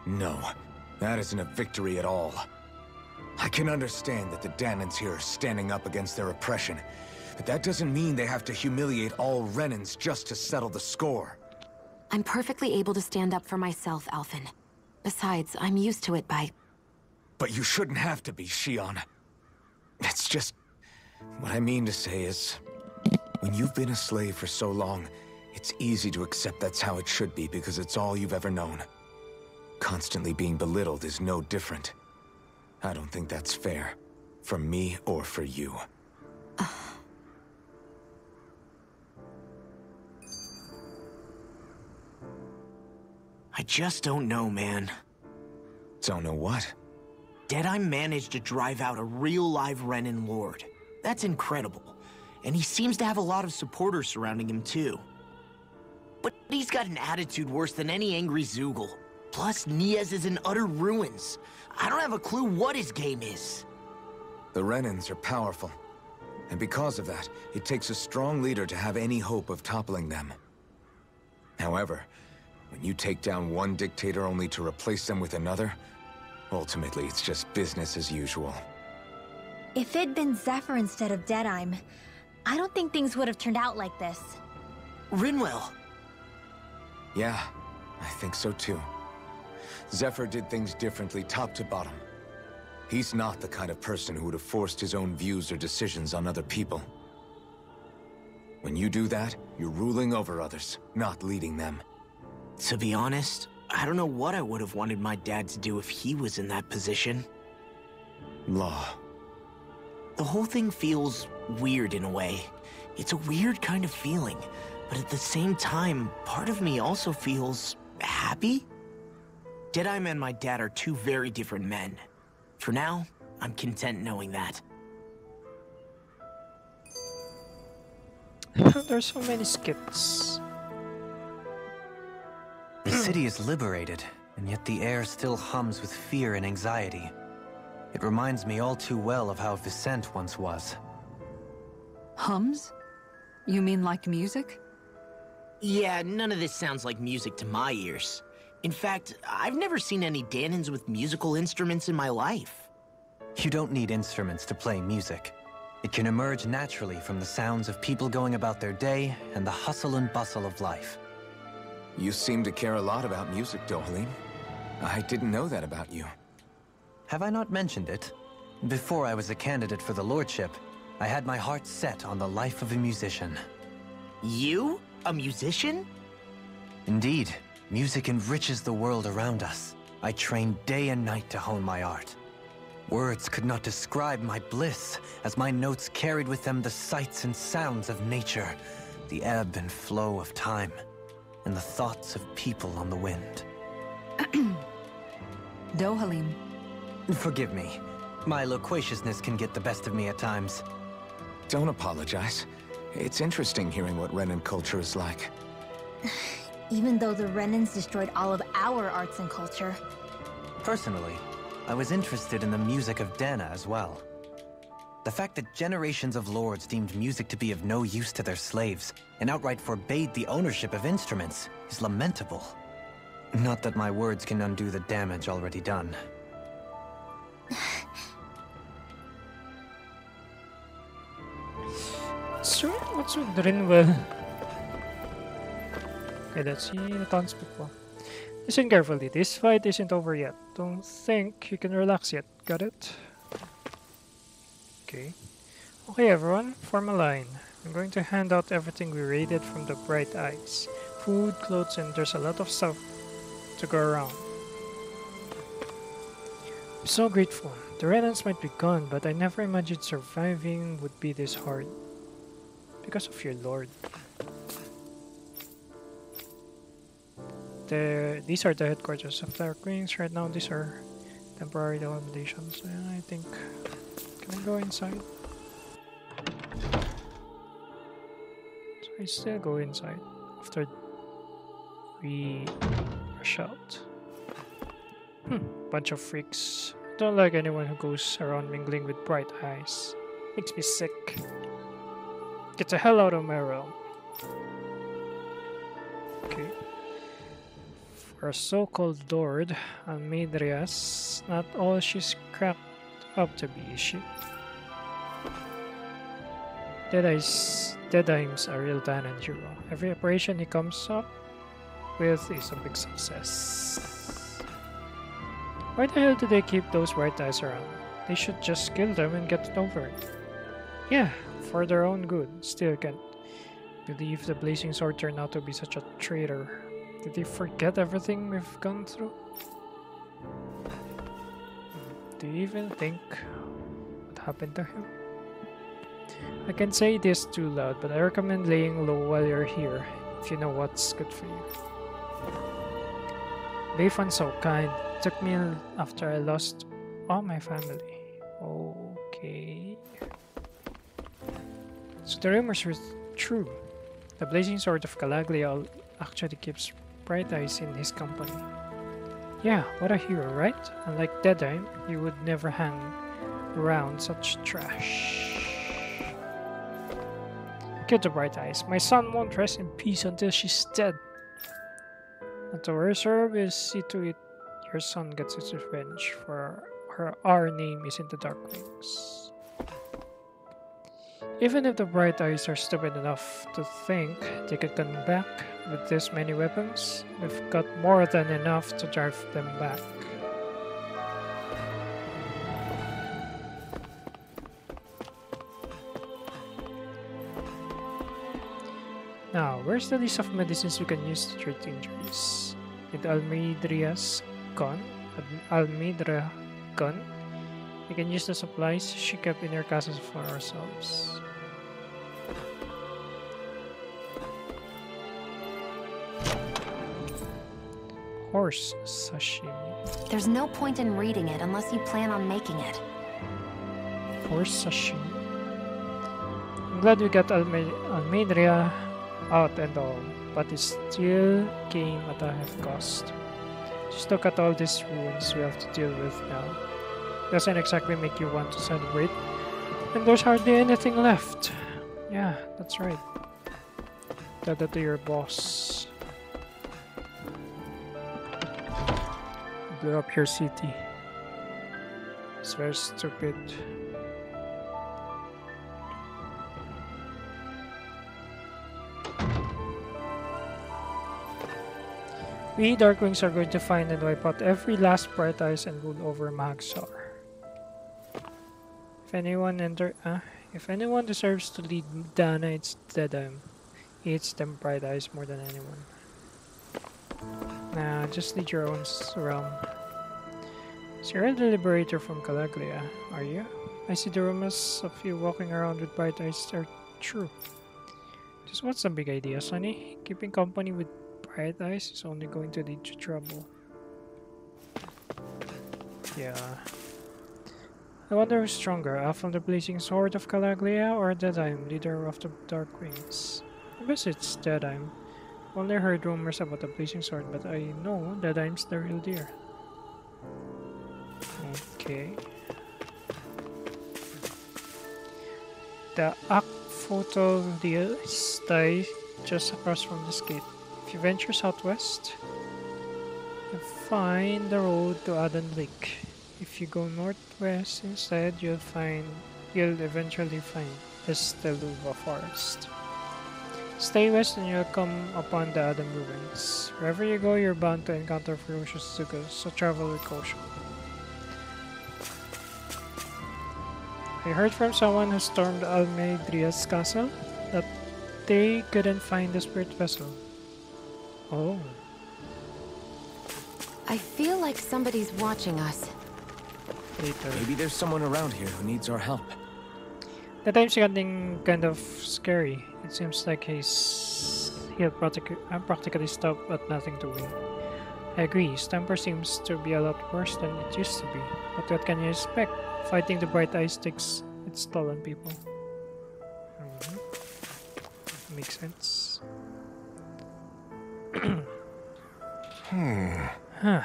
No, that isn't a victory at all. I can understand that the Danans here are standing up against their oppression, but that doesn't mean they have to humiliate all Renans just to settle the score. I'm perfectly able to stand up for myself, Alphen. Besides, I'm used to it by... But you shouldn't have to be, Shion. It's just... What I mean to say is... When you've been a slave for so long, it's easy to accept that's how it should be because it's all you've ever known. Constantly being belittled is no different. I don't think that's fair. For me or for you. I just don't know, man. Don't know what? Deadeye managed to drive out a real live Renan lord. That's incredible. And he seems to have a lot of supporters surrounding him too. But he's got an attitude worse than any angry Zoogle. Plus, Niaz is in utter ruins. I don't have a clue what his game is. The Renans are powerful. And because of that, it takes a strong leader to have any hope of toppling them. However, when you take down one dictator only to replace them with another, ultimately it's just business as usual. If it'd been Zephyr instead of Deadeye, I don't think things would have turned out like this. Rinwell! Yeah, I think so too. Zephyr did things differently top to bottom. He's not the kind of person who would have forced his own views or decisions on other people. When you do that, you're ruling over others, not leading them. To be honest, I don't know what I would have wanted my dad to do if he was in that position. Law. The whole thing feels weird in a way. It's a weird kind of feeling, but at the same time, part of me also feels happy. Deadeye and my dad are two very different men. For now, I'm content knowing that. There's so many skits. The city is liberated, and yet the air still hums with fear and anxiety. It reminds me all too well of how Vicente once was. Hums? You mean like music? Yeah, none of this sounds like music to my ears. In fact, I've never seen any Danans with musical instruments in my life. You don't need instruments to play music. It can emerge naturally from the sounds of people going about their day and the hustle and bustle of life. You seem to care a lot about music, Dohalim. I didn't know that about you. Have I not mentioned it? Before I was a candidate for the lordship, I had my heart set on the life of a musician. You? A musician? Indeed. Music enriches the world around us. I trained day and night to hone my art. Words could not describe my bliss, as my notes carried with them the sights and sounds of nature, the ebb and flow of time, and the thoughts of people on the wind. Dohalim. Forgive me. My loquaciousness can get the best of me at times. Don't apologize. It's interesting hearing what Renan culture is like. Even though the Renans destroyed all of our arts and culture. Personally, I was interested in the music of Dana as well. The fact that generations of lords deemed music to be of no use to their slaves and outright forbade the ownership of instruments is lamentable. Not that my words can undo the damage already done. So, what's with Rinwell? Okay, let's see the townspeople. People. Listen carefully, this fight isn't over yet. Don't think you can relax yet, got it? Okay. Okay everyone, form a line. I'm going to hand out everything we raided from the Bright Eyes. Food, clothes, and there's a lot of stuff to go around. I'm so grateful. The Renans might be gone, but I never imagined surviving would be this hard. Because of your lord. These are the headquarters of Dark Wings. Right now these are temporary accommodations. And I think... Can I go inside? So I still go inside after we rush out. Bunch of freaks. Don't like anyone who goes around mingling with bright eyes. Makes me sick. Get the hell out of my realm. Okay. For a so-called lord, Almedrias, not all she's cracked up to be, is she? Deadheim's a real talent hero. Every operation he comes up with is a big success. Why the hell do they keep those bright eyes around? They should just kill them and get it over it. Yeah, for their own good. Still can't believe the Blazing Sword turned out to be such a traitor. Did he forget everything we've gone through? Do you even think what happened to him? I can say this too loud, but I recommend laying low while you're here, if you know what's good for you. Bayfon's so kind. Took me after I lost all my family. Okay. So the rumors were true. The Blazing Sword of Calaglia actually keeps Bright Eyes in his company. Yeah, what a hero, right? Unlike Deadheim, you would never hang around such trash. Kill the Bright Eyes. My son won't rest in peace until she's dead. Not to worry, sir. We'll see to it your son gets his revenge, for our name is in the Dark Wings. Even if the Bright Eyes are stupid enough to think they could come back with this many weapons, we've got more than enough to drive them back. Now, where's the list of medicines we can use to treat injuries? With Almedria's gone, we can use the supplies she kept in her castle for ourselves. Horse sashimi. There's no point in reading it unless you plan on making it. Horse sashimi. I'm glad we got Almedria out and all, but it still came at a heavy cost. Just look at all these ruins we have to deal with now. Doesn't exactly make you want to celebrate, and there's hardly anything left. Yeah, that's right. Tell that to your boss. Blow up your city. It's very stupid. We Darkwings are going to find and wipe out every last Bright Eyes and rule over Magsar. If anyone deserves to lead Dana, it's Deadheim. He hates them Bright Eyes more than anyone. Nah, just lead your own realm. So you're the Liberator from Calaglia, are you? I see the rumors of you walking around with Bright Eyes are true. Just what's the big idea, Sonny? Keeping company with Bright Eyes is only going to lead to trouble. Yeah. I wonder who's stronger, Alpha of the Blazing Sword of Calaglia or Deadime, leader of the Dark Wings? I guess it's Deadime. Only heard rumors about the Blazing Sword, but I know Deadime's the real deal. Okay. The Akfotal deal is just across from this gate. If you venture southwest, you find the road to Adan Lake. If you go northwest instead, you'll eventually find Esteluva Forest. Stay west and you'll come upon the Adam ruins. Wherever you go, you're bound to encounter ferocious Zugos, so travel with caution. I heard from someone who stormed Almedria's castle that they couldn't find the spirit vessel. Oh. I feel like somebody's watching us. Later. Maybe there's someone around here who needs our help. The time's getting kind of scary. It seems like he'll practically stop at nothing to win. I agree, his temper seems to be a lot worse than it used to be. But what can you expect? Fighting the Bright Eyes takes its toll on people. Makes sense. Huh.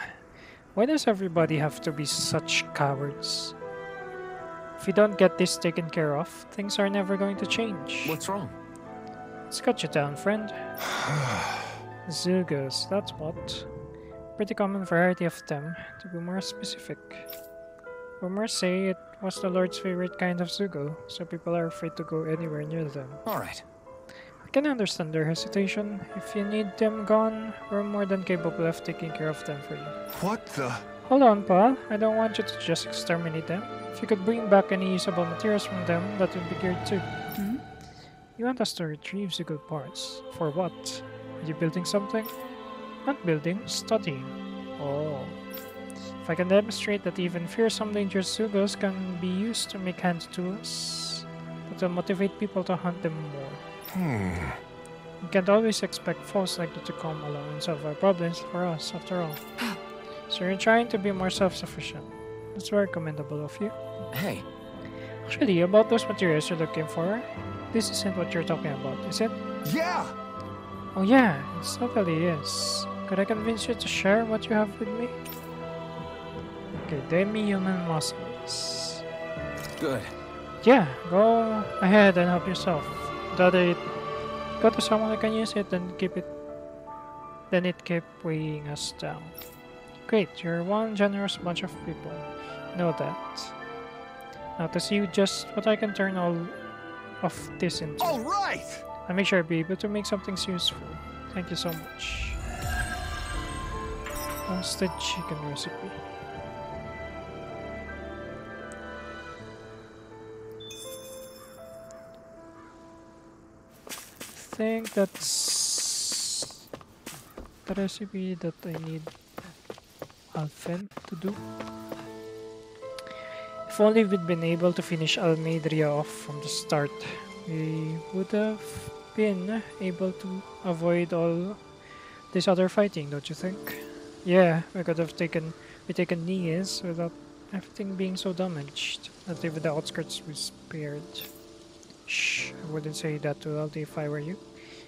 Why does everybody have to be such cowards? If you don't get this taken care of, things are never going to change. What's wrong? Let's cut you down, friend. Zugos, that's what. Pretty common variety of them, to be more specific. Rumors say it was the Lord's favorite kind of Zugo, so people are afraid to go anywhere near them. Alright. I can understand their hesitation. If you need them gone, we're more than capable of taking care of them for you. What the? Hold on, pal. I don't want you to just exterminate them. If you could bring back any usable materials from them, that would be good too. Hmm? You want us to retrieve Zugo parts. For what? Are you building something? Not building, studying. Oh. If I can demonstrate that even fearsome dangerous Zugos can be used to make hand tools, that will motivate people to hunt them more. You can't always expect foes like you to come along and solve our problems for us, after all. So you're trying to be more self-sufficient. That's very commendable of you. Hey. Actually, about those materials you're looking for, this isn't what you're talking about, is it? Yeah! Oh yeah, it totally is. Could I convince you to share what you have with me? Okay, demi-human muscles. Good. Yeah, go ahead and help yourself. Go to someone who can use it and keep it. Then it kept weighing us down. Great, you're one generous bunch of people. Know that. Now to see just what I can turn all of this into. Alright! I'll make sure I'll be able to make something useful. Thank you so much. Roasted chicken recipe. I think that's the recipe that I need Alphen to do. If only we'd been able to finish Almedria off from the start, we would have been able to avoid all this other fighting, don't you think? Yeah, we could have taken Nias without everything being so damaged. Not even the outskirts we spared. Shh, I wouldn't say that to Aldi if I were you.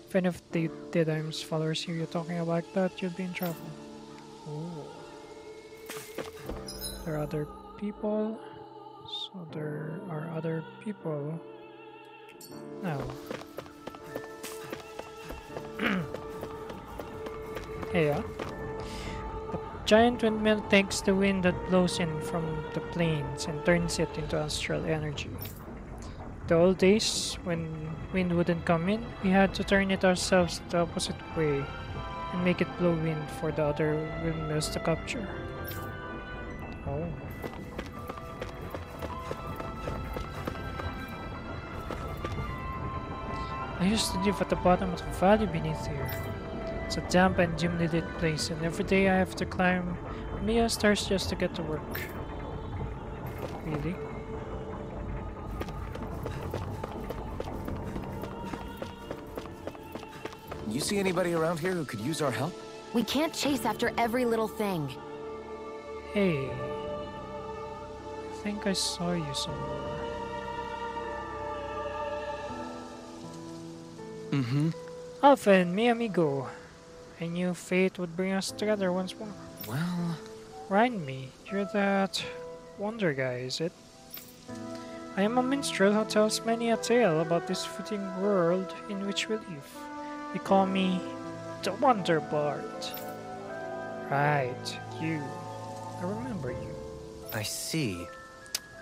If any of the Deadime's followers hear you talking about that, you'd be in trouble. Oh. There are other people. So there are other people. No. Yeah. The giant windmill takes the wind that blows in from the plains and turns it into astral energy. The old days, when wind wouldn't come in, we had to turn it ourselves the opposite way and make it blow wind for the other windmills to capture. Oh. I used to live at the bottom of the valley beneath here. It's a damp and dimly lit place, and every day I have to climb Mia stairs just to get to work. Really? You see anybody around here who could use our help? We can't chase after every little thing. Hey. think I saw you somewhere. Mm-hmm. Alphen, mi amigo. I knew fate would bring us together once more. Well... Remind me, you're that wonder guy, is it? I am a minstrel who tells many a tale about this fleeting world in which we live. They call me the Wonder Bard. Right, you. I remember you. I see.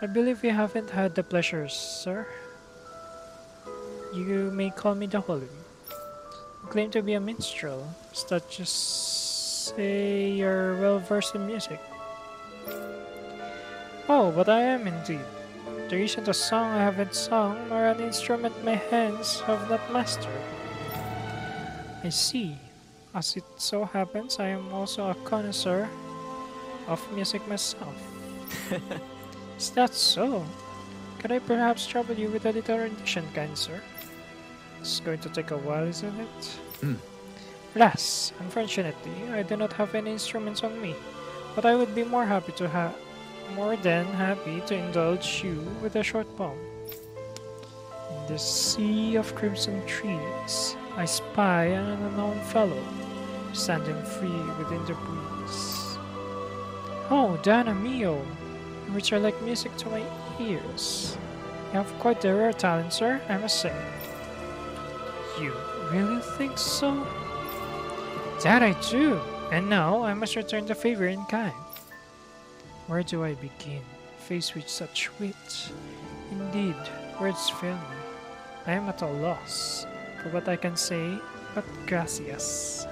I believe we haven't had the pleasure, sir. You may call me the Holy. You claim to be a minstrel. Is that just say you're well versed in music? Oh, but I am indeed. There isn't a song I haven't sung, nor an instrument my hands have not mastered. I see. As it so happens, I am also a connoisseur of music myself. Is that so? Could I perhaps trouble you with a little rendition, kind sir? It's going to take a while, isn't it? Alas, unfortunately, I do not have any instruments on me, but I would be more than happy to indulge you with a short poem. In the sea of crimson trees, I spy an unknown fellow, standing free within the breeze. Oh, Dana mio, which are like music to my ears. You have quite a rare talent, sir, I must say. You really think so? That I do, and now I must return the favor in kind. Where do I begin, faced with such wit? Indeed, words fail me. I am at a loss for what I can say, but gracias.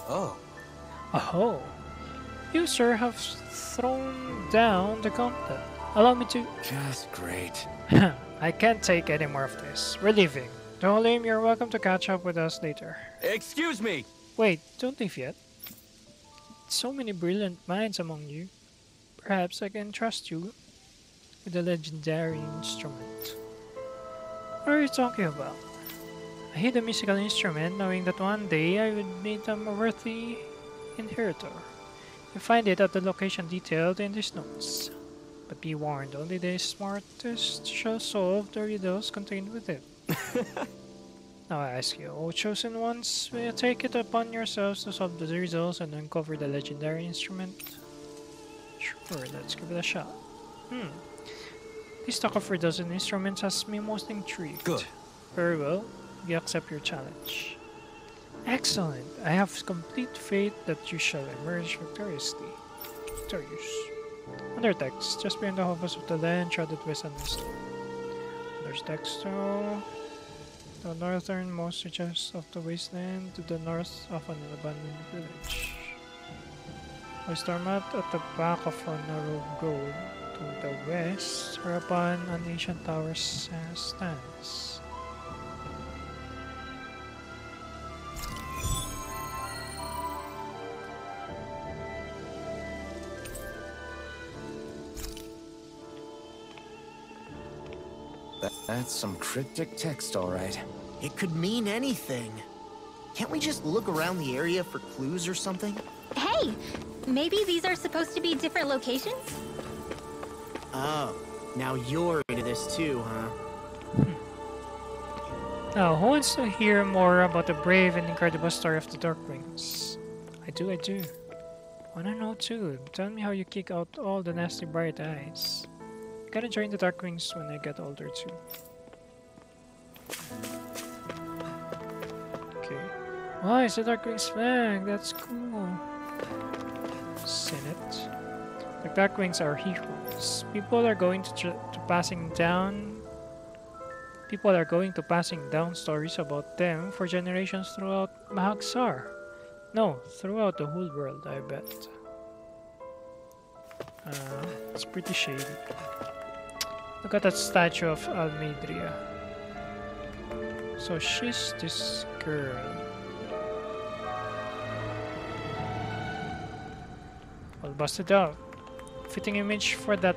Oh. Oh, you, sir, have thrown down the gauntlet. Allow me to... Just great. I can't take any more of this. We're leaving. Don't leave, you're welcome to catch up with us later. Excuse me! Wait, don't leave yet. So many brilliant minds among you. Perhaps I can trust you with a legendary instrument. What are you talking about? I hid a musical instrument knowing that one day I would meet a worthy inheritor. You find it at the location detailed in these notes. But be warned, only the smartest shall solve the riddles contained within. Now I ask you, O chosen ones, will you take it upon yourselves to solve the riddles and uncover the legendary instrument? Sure, let's give it a shot. This talk of riddles and instruments has me most intrigued. Good. Very well, we accept your challenge. Excellent! I have complete faith that you shall emerge victorious. Undertext, just beyond the hovers of the land, shrouded west understood. There's text to the northernmost reaches of the wasteland to the north of an abandoned village. A star map at the back of a narrow road to the west, whereupon an ancient tower stands. That's some cryptic text, all right. It could mean anything. Can't we just look around the area for clues or something? Hey! Maybe these are supposed to be different locations? Oh, now you're into this too, huh? Now, who wants to hear more about the brave and incredible story of the Darkwings? I do. Wanna know too. Tell me how you kick out all the nasty bright eyes. Gotta join the Darkwings when I get older too. Okay. Wow, it's the Darkwings flag. That's cool. Senate. The Darkwings are heroes. People are going to passing down stories about them for generations throughout Mahagsar. No, throughout the whole world, I bet. It's pretty shady. Look at that statue of Almedria. So she's this girl. All busted out. Fitting image for that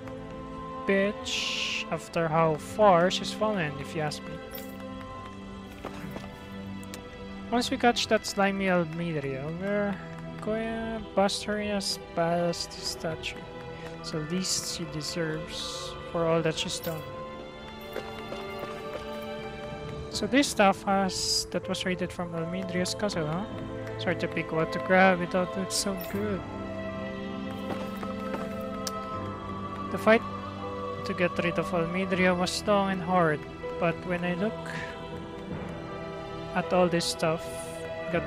bitch after how far she's fallen, if you ask me. Once we catch that slimy Almedria, we're going to bust her in as bad as the statue. So least she deserves for all that she's done. So this stuff that was raided from Almidria's castle, huh? It's hard to pick what to grab without it's so good. The fight to get rid of Almidria was long and hard, but when I look at all this stuff, got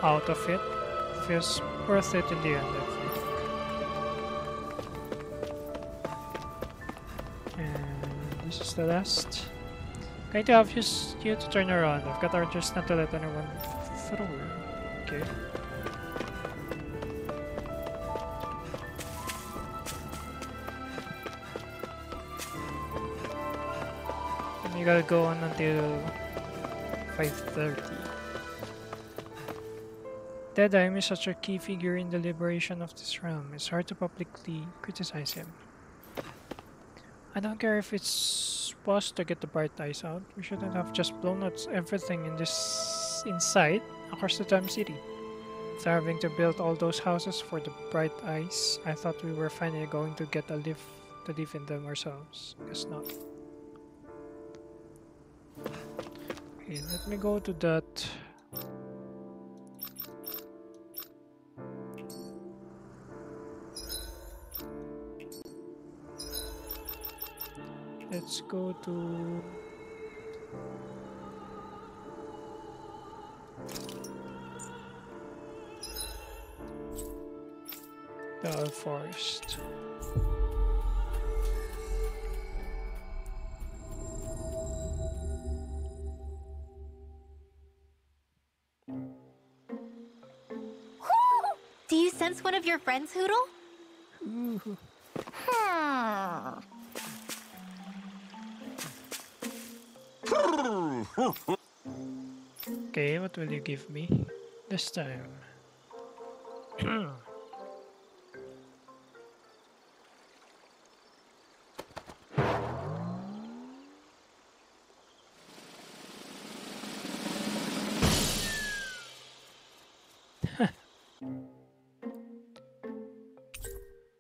out of it, feels worth it in the end, I think. And this is the last. Going to have you to turn around. I've got orders not to let anyone through. Okay. And you gotta go on until 5:30. Deadeye is such a key figure in the liberation of this realm. It's hard to publicly criticize him. I don't care if it's supposed to get the bright eyes out. We shouldn't have just blown out everything in this inside across the damn city. After having to build all those houses for the bright eyes, I thought we were finally going to get to live in them ourselves. Guess not. Okay, let me go to that. Let's go to the forest. Do you sense one of your friends, Hoodle? Ooh. Okay, what will you give me this time?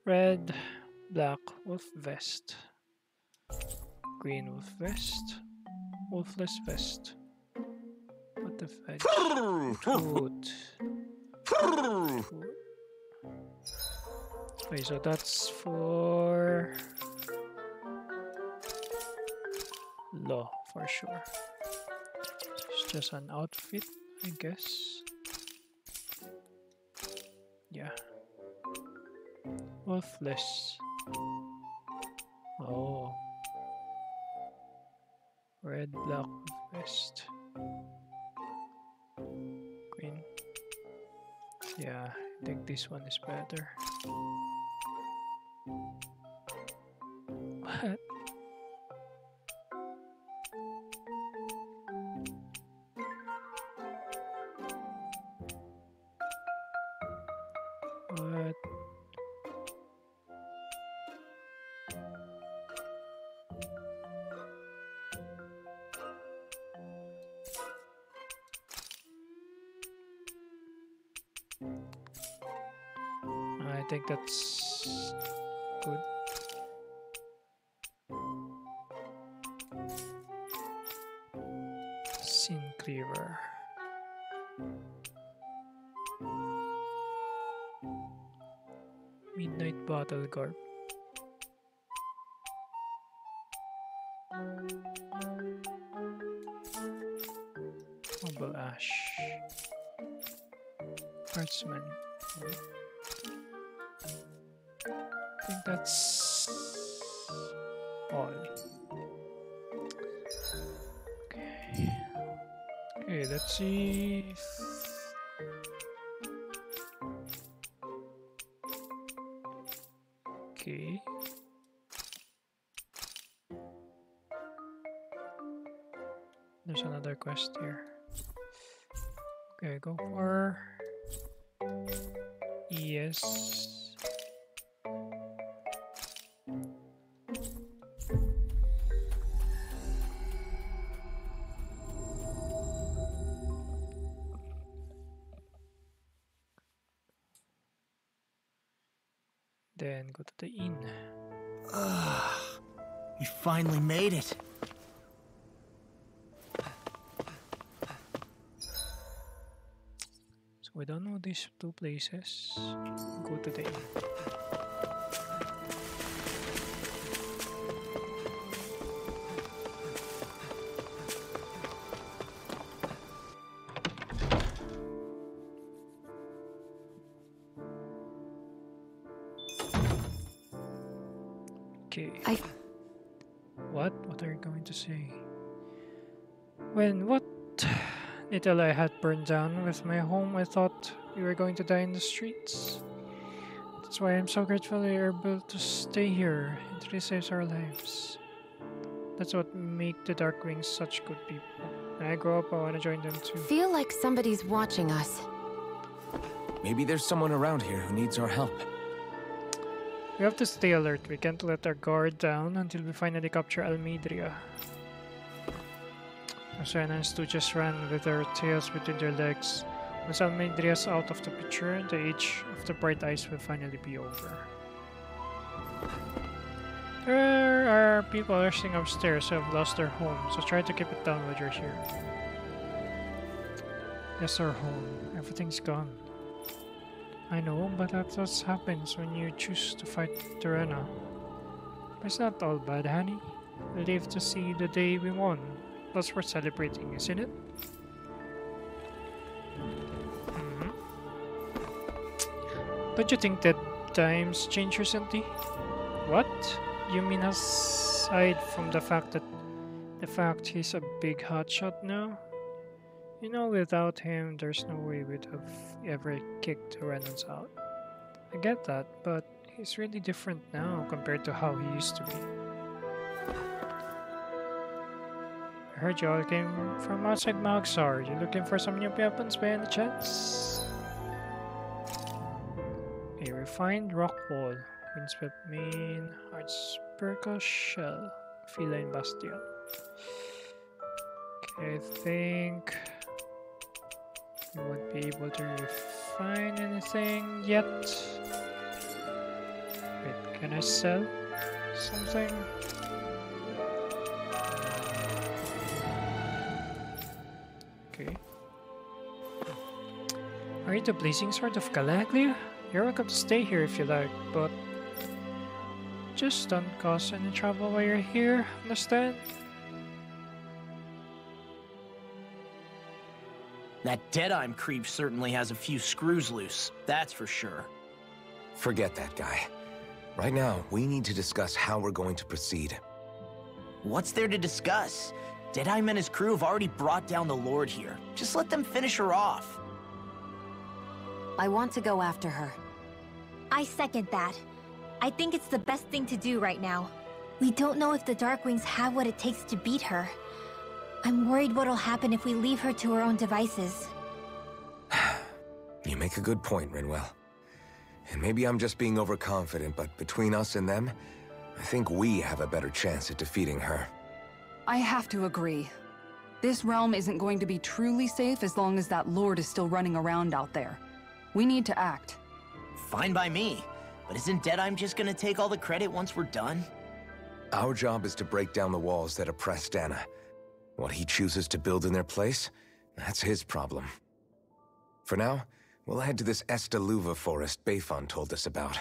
Red, black, wolf vest. Green wolf vest. Wolfless vest. What the fudge? Food. Okay, so that's for law for sure. It's just an outfit, I guess. Yeah. Wolfless. Oh. Red, black, vest. Green. Yeah, I think this one is better. What? What? I think that's good. Scene cleaver. Midnight bottle garb. Mobile ash. Hertzman. I think that's all. Okay. Okay, let's see. Okay. There's another quest here. Okay, go for yes. Then go to the inn. We finally made it. So we don't know these two places. Go to the inn. Okay. What? What are you going to say? When what little I had burned down with my home, I thought we were going to die in the streets. That's why I'm so grateful we are able to stay here. It really saves our lives. That's what make the Darkwings such good people. When I grow up, I want to join them too. Feel like somebody's watching us. Maybe there's someone around here who needs our help. We have to stay alert. We can't let our guard down until we finally capture Almidria. Osana and Stu just ran with their tails between their legs. Once Almidria's out of the picture, the age of the bright eyes will finally be over. There are people rushing upstairs who have lost their homes, so try to keep it down while you're here. Yes, our home. Everything's gone. I know, but that's what happens when you choose to fight Tirana. But it's not all bad, honey. We live to see the day we won. That's worth celebrating, isn't it? Don't you think that times change recently? What? You mean aside from the fact he's a big hotshot now? You know, without him, there's no way we'd have ever kicked the Renans out. I get that, but he's really different now compared to how he used to be. I heard you all came from outside Magsar. You looking for some new weapons by any chance? A refined rock wall, windswept mane, hard spircle shell, feline bastion. Okay, I think you won't be able to refine anything yet. Wait, can I sell something? Okay. Are you the blazing sword of Galaglia? You're welcome to stay here if you like, but just don't cause any trouble while you're here, understand? That Deadeye creep certainly has a few screws loose, that's for sure. Forget that guy. Right now, we need to discuss how we're going to proceed. What's there to discuss? Deadeye and his crew have already brought down the Lord here. Just let them finish her off. I want to go after her. I second that. I think it's the best thing to do right now. We don't know if the Darkwings have what it takes to beat her. I'm worried what'll happen if we leave her to her own devices. You make a good point, Rinwell. And maybe I'm just being overconfident, but between us and them, I think we have a better chance at defeating her. I have to agree. This realm isn't going to be truly safe as long as that Lord is still running around out there. We need to act. Fine by me. But isn't Deadeye just gonna take all the credit once we're done? Our job is to break down the walls that oppress Dana. What he chooses to build in their place, that's his problem. For now, we'll head to this Estaluva forest Bayfon told us about.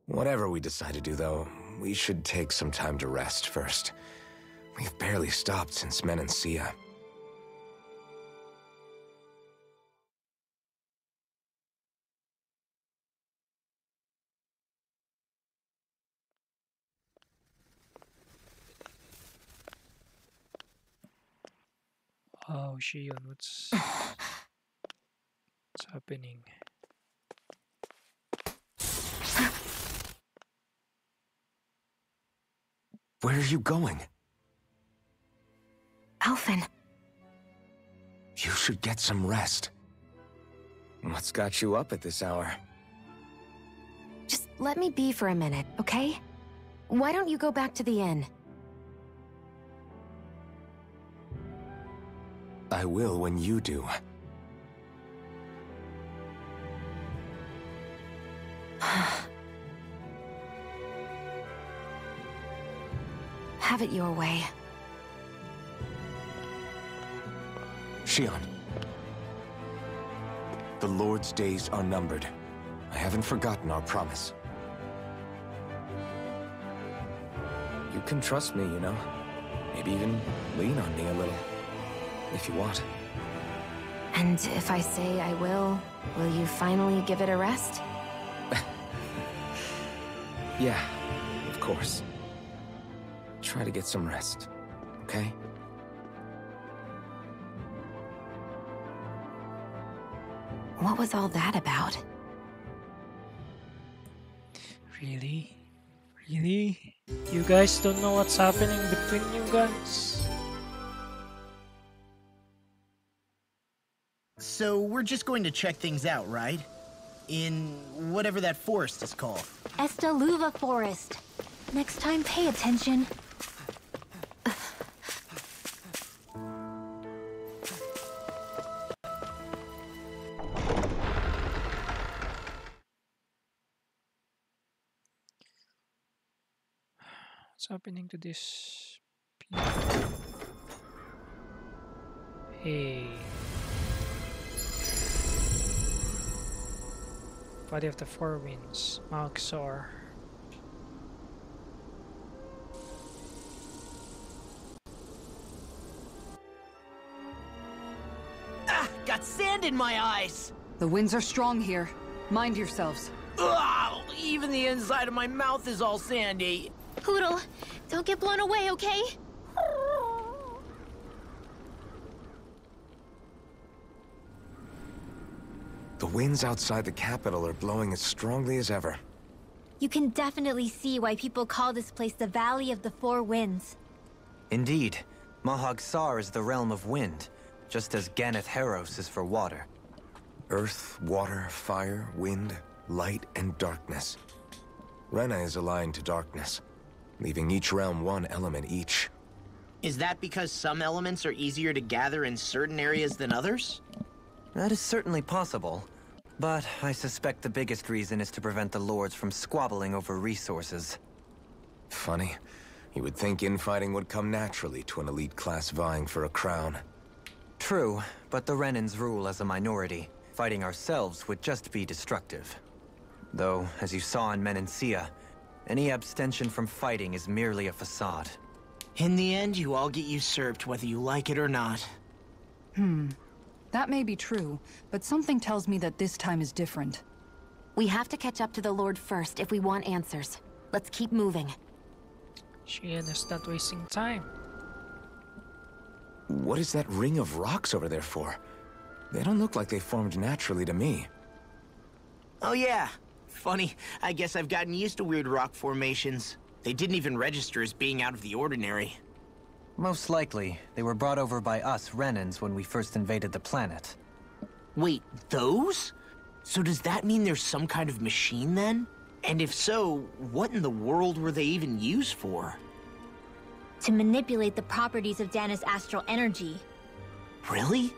Whatever we decide to do, though, we should take some time to rest first. We've barely stopped since Menancia. Oh, Shion, what's happening? Where are you going? Alphen. You should get some rest. What's got you up at this hour? Just let me be for a minute, okay? Why don't you go back to the inn? I will when you do. Have it your way. Shion. The Lord's days are numbered. I haven't forgotten our promise. You can trust me, you know. Maybe even lean on me a little. If you want. And if I say I will you finally give it a rest? Yeah, of course. Try to get some rest, okay? What was all that about? Really? Really? You guys don't know what's happening between you guys? So we're just going to check things out, right? In whatever that forest is called. Estaluva Forest. Next time, pay attention. What's happening to this? Hey. Body of the Four Winds, Malxor. Ah! Got sand in my eyes! The winds are strong here. Mind yourselves. Ugh, even the inside of my mouth is all sandy. Poodle, don't get blown away, okay? The winds outside the capital are blowing as strongly as ever. You can definitely see why people call this place the Valley of the Four Winds. Indeed, Mahag Saar is the realm of wind, just as Ganeth Heros is for water. Earth, water, fire, wind, light, and darkness. Rena is aligned to darkness, leaving each realm one element each. Is that because some elements are easier to gather in certain areas than others? That is certainly possible, but I suspect the biggest reason is to prevent the lords from squabbling over resources. Funny. You would think infighting would come naturally to an elite class vying for a crown. True, but the Renans rule as a minority. Fighting ourselves would just be destructive. Though, as you saw in Menancia, any abstention from fighting is merely a facade. In the end, you all get usurped whether you like it or not. That may be true, but something tells me that this time is different. We have to catch up to the Lord first if we want answers. Let's keep moving. Shion is not wasting time. What is that ring of rocks over there for? They don't look like they formed naturally to me. Oh yeah. Funny, I guess I've gotten used to weird rock formations. They didn't even register as being out of the ordinary. Most likely, they were brought over by us Renans when we first invaded the planet. Wait, those? So does that mean there's some kind of machine then? And if so, what in the world were they even used for? To manipulate the properties of Dana's astral energy. Really?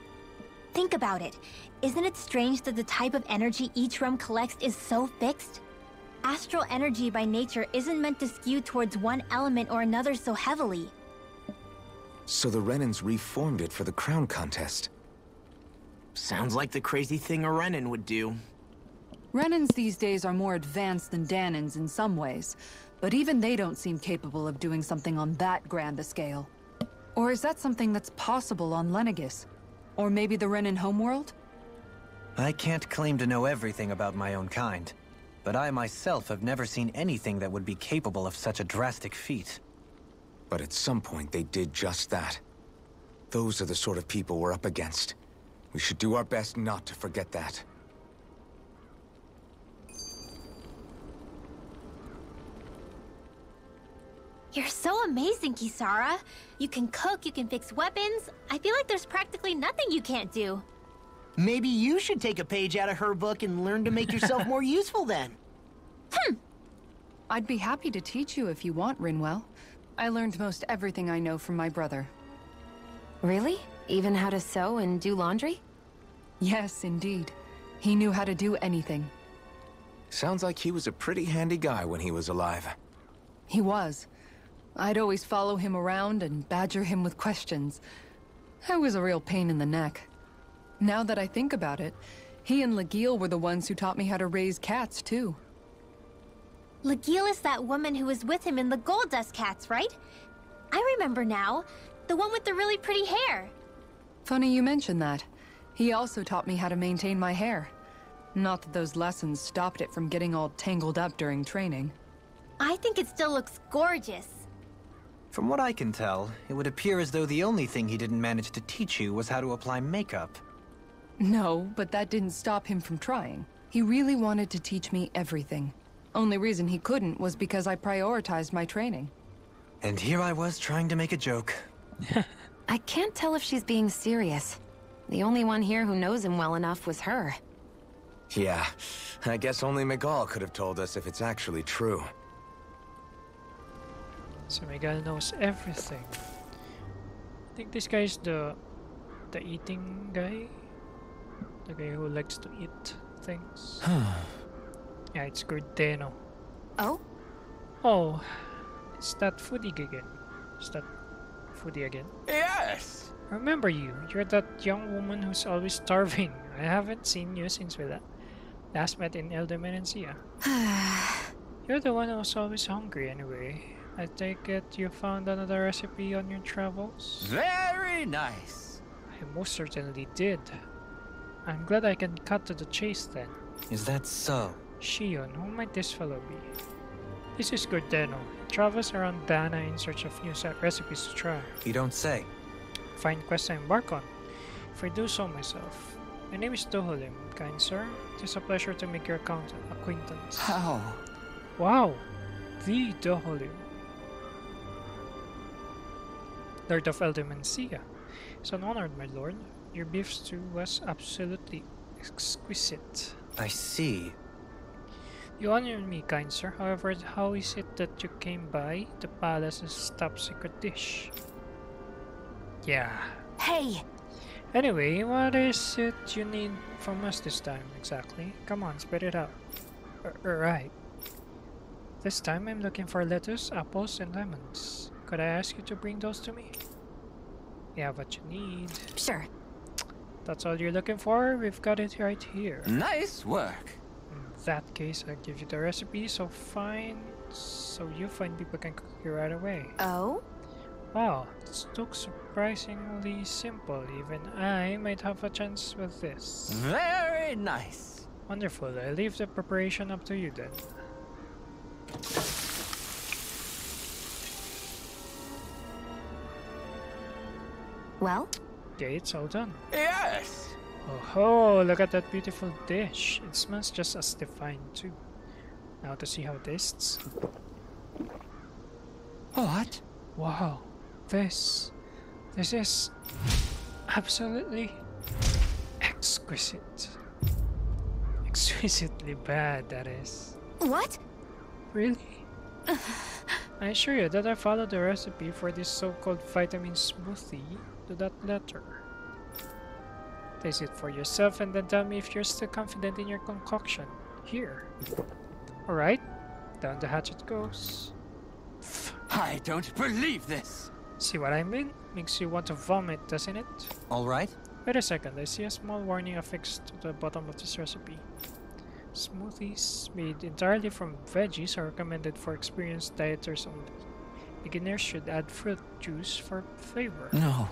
Think about it. Isn't it strange that the type of energy each realm collects is so fixed? Astral energy by nature isn't meant to skew towards one element or another so heavily. So the Renans reformed it for the crown contest. Sounds like the crazy thing a Renan would do. Renans these days are more advanced than Danans in some ways, but even they don't seem capable of doing something on that grand a scale. Or is that something that's possible on Lenegis? Or maybe the Renan homeworld? I can't claim to know everything about my own kind, but I myself have never seen anything that would be capable of such a drastic feat. But at some point they did just that. Those are the sort of people we're up against. We should do our best not to forget that. You're so amazing, Kisara. You can cook, you can fix weapons. I feel like there's practically nothing you can't do. Maybe you should take a page out of her book and learn to make yourself more useful then. I'd be happy to teach you if you want, Rinwell. I learned most everything I know from my brother. Really? Even how to sew and do laundry? Yes, indeed. He knew how to do anything. Sounds like he was a pretty handy guy when he was alive. He was. I'd always follow him around and badger him with questions. I was a real pain in the neck. Now that I think about it, he and Legil were the ones who taught me how to raise cats, too. Legil is that woman who was with him in the Gold Dust Cats, right? I remember now. The one with the really pretty hair. Funny you mention that. He also taught me how to maintain my hair. Not that those lessons stopped it from getting all tangled up during training. I think it still looks gorgeous. From what I can tell, it would appear as though the only thing he didn't manage to teach you was how to apply makeup. No, but that didn't stop him from trying. He really wanted to teach me everything. Only reason he couldn't was because I prioritized my training. And here I was trying to make a joke. I can't tell if she's being serious. The only one here who knows him well enough was her. Yeah, I guess only Miguel could have told us if it's actually true. So Miguel knows everything. I think this guy is the eating guy. The guy who likes to eat things. Yeah, it's Gordeno. Oh? Oh, it's that foodie again. Is that foodie again? Yes! Remember you. You're that young woman who's always starving. I haven't seen you since we last met in El Demenencia. You're the one who's always hungry anyway. I take it you found another recipe on your travels? Very nice. I most certainly did. I'm glad I can cut to the chase then. Is that so? Shion, who might this fellow be? This is Gordeno. He travels around Dana in search of new recipes to try. You don't say. Find quests I embark on, if I do so myself. My name is Doholim, kind sir. It is a pleasure to make your acquaintance. How? Wow! The Doholim. Lord of Eldemencia. It's an honor, my lord. Your beef stew was absolutely exquisite. I see. You honor me, kind sir. However, how is it that you came by the palace's top secret dish? Yeah. Hey! Anyway, what is it you need from us this time, exactly? Come on, spit it out. Right. This time I'm looking for lettuce, apples, and lemons. Could I ask you to bring those to me? You have what you need. Sure. That's all you're looking for? We've got it right here. Nice work. In that case, I'll give you the recipe, so you fine people can cook it right away. Oh? Wow, this looks surprisingly simple. Even I might have a chance with this. Very nice. Wonderful. I leave the preparation up to you then. Well? Okay, it's all done. Yes. Oh, look at that beautiful dish. It smells just as divine too. Now to see how it tastes. What? Wow, this is absolutely exquisite. Exquisitely bad, that is. What? Really? I assure you that I followed the recipe for this so-called vitamin smoothie to that letter. Taste it for yourself and then tell me if you're still confident in your concoction. Here. Alright, down the hatch it goes. I don't believe this. See what I mean? Makes you want to vomit, doesn't it? Alright. Wait a second, I see a small warning affixed to the bottom of this recipe. Smoothies made entirely from veggies are recommended for experienced dieters only. Beginners should add fruit juice for flavor. No.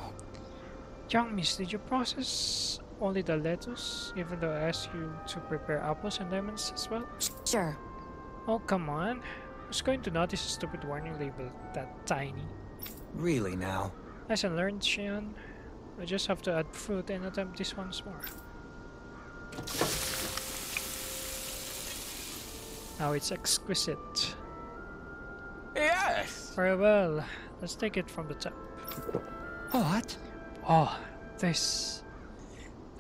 Young miss, did you process only the lettuce, even though I asked you to prepare apples and lemons as well? Sure. Oh, come on. Who's going to notice a stupid warning label that tiny? Really now? Lesson learned, Shion. I just have to add fruit and attempt this once more. Now it's exquisite. Yes. Very well. Let's take it from the top. What? Oh, this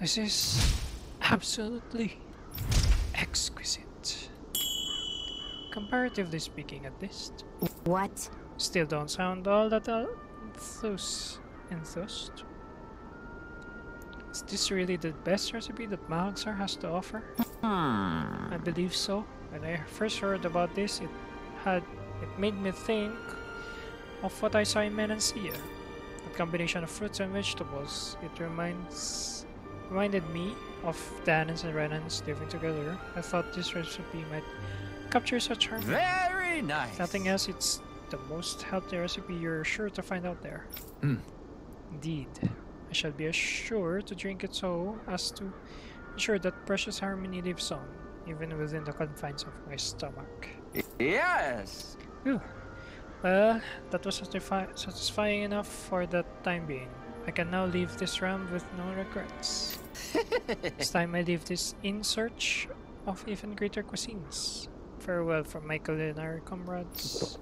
is absolutely exquisite. Comparatively speaking, at least. What? Still don't sound all that enthused. Is this really the best recipe that Mahagsar has to offer? I believe so. When I first heard about this, it made me think of what I saw in Menancia. That combination of fruits and vegetables, it reminded me of Danans and Renans living together. I thought this recipe might capture such charm. Very nice. If nothing else, it's the most healthy recipe you're sure to find out there. Indeed. I shall be sure to drink it so as to ensure that precious harmony lives on, even within the confines of my stomach. Yes! Whew. Well, that was satisfying enough for the time being. I can now leave this realm with no regrets. This time I leave this in search of even greater cuisines. Farewell from my culinary comrades.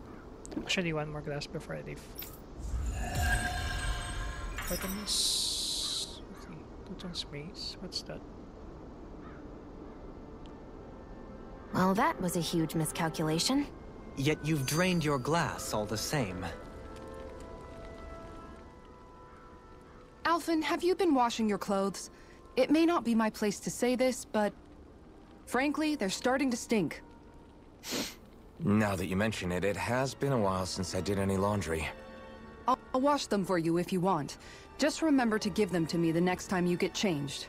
Actually, one more glass before I leave. Vitamins. Let's see. Total space. What's that? Well, that was a huge miscalculation. Yet you've drained your glass all the same. Alphen, have you been washing your clothes? It may not be my place to say this, but frankly, they're starting to stink. Now that you mention it, it has been a while since I did any laundry. I'll wash them for you if you want. Just remember to give them to me the next time you get changed.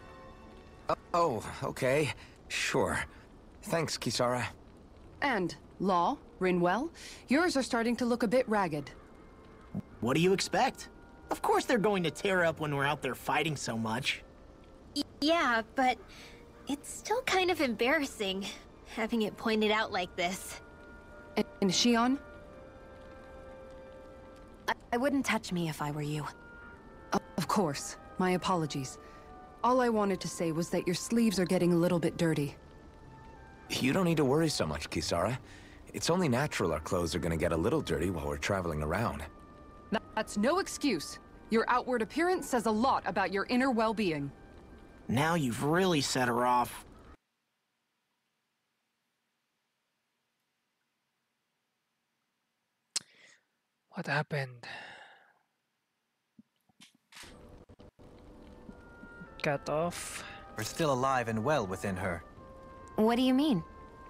Oh, okay. Sure. Thanks, Kisara. And, Law, Rinwell, yours are starting to look a bit ragged. What do you expect? Of course they're going to tear up when we're out there fighting so much. Yeah, but it's still kind of embarrassing, having it pointed out like this. And Shion? I wouldn't touch me if I were you. Of course. My apologies. All I wanted to say was that your sleeves are getting a little bit dirty. You don't need to worry so much, Kisara. It's only natural our clothes are gonna get a little dirty while we're traveling around. That's no excuse. Your outward appearance says a lot about your inner well-being. Now you've really set her off. What happened? Cut off. We're still alive and well within her. What do you mean?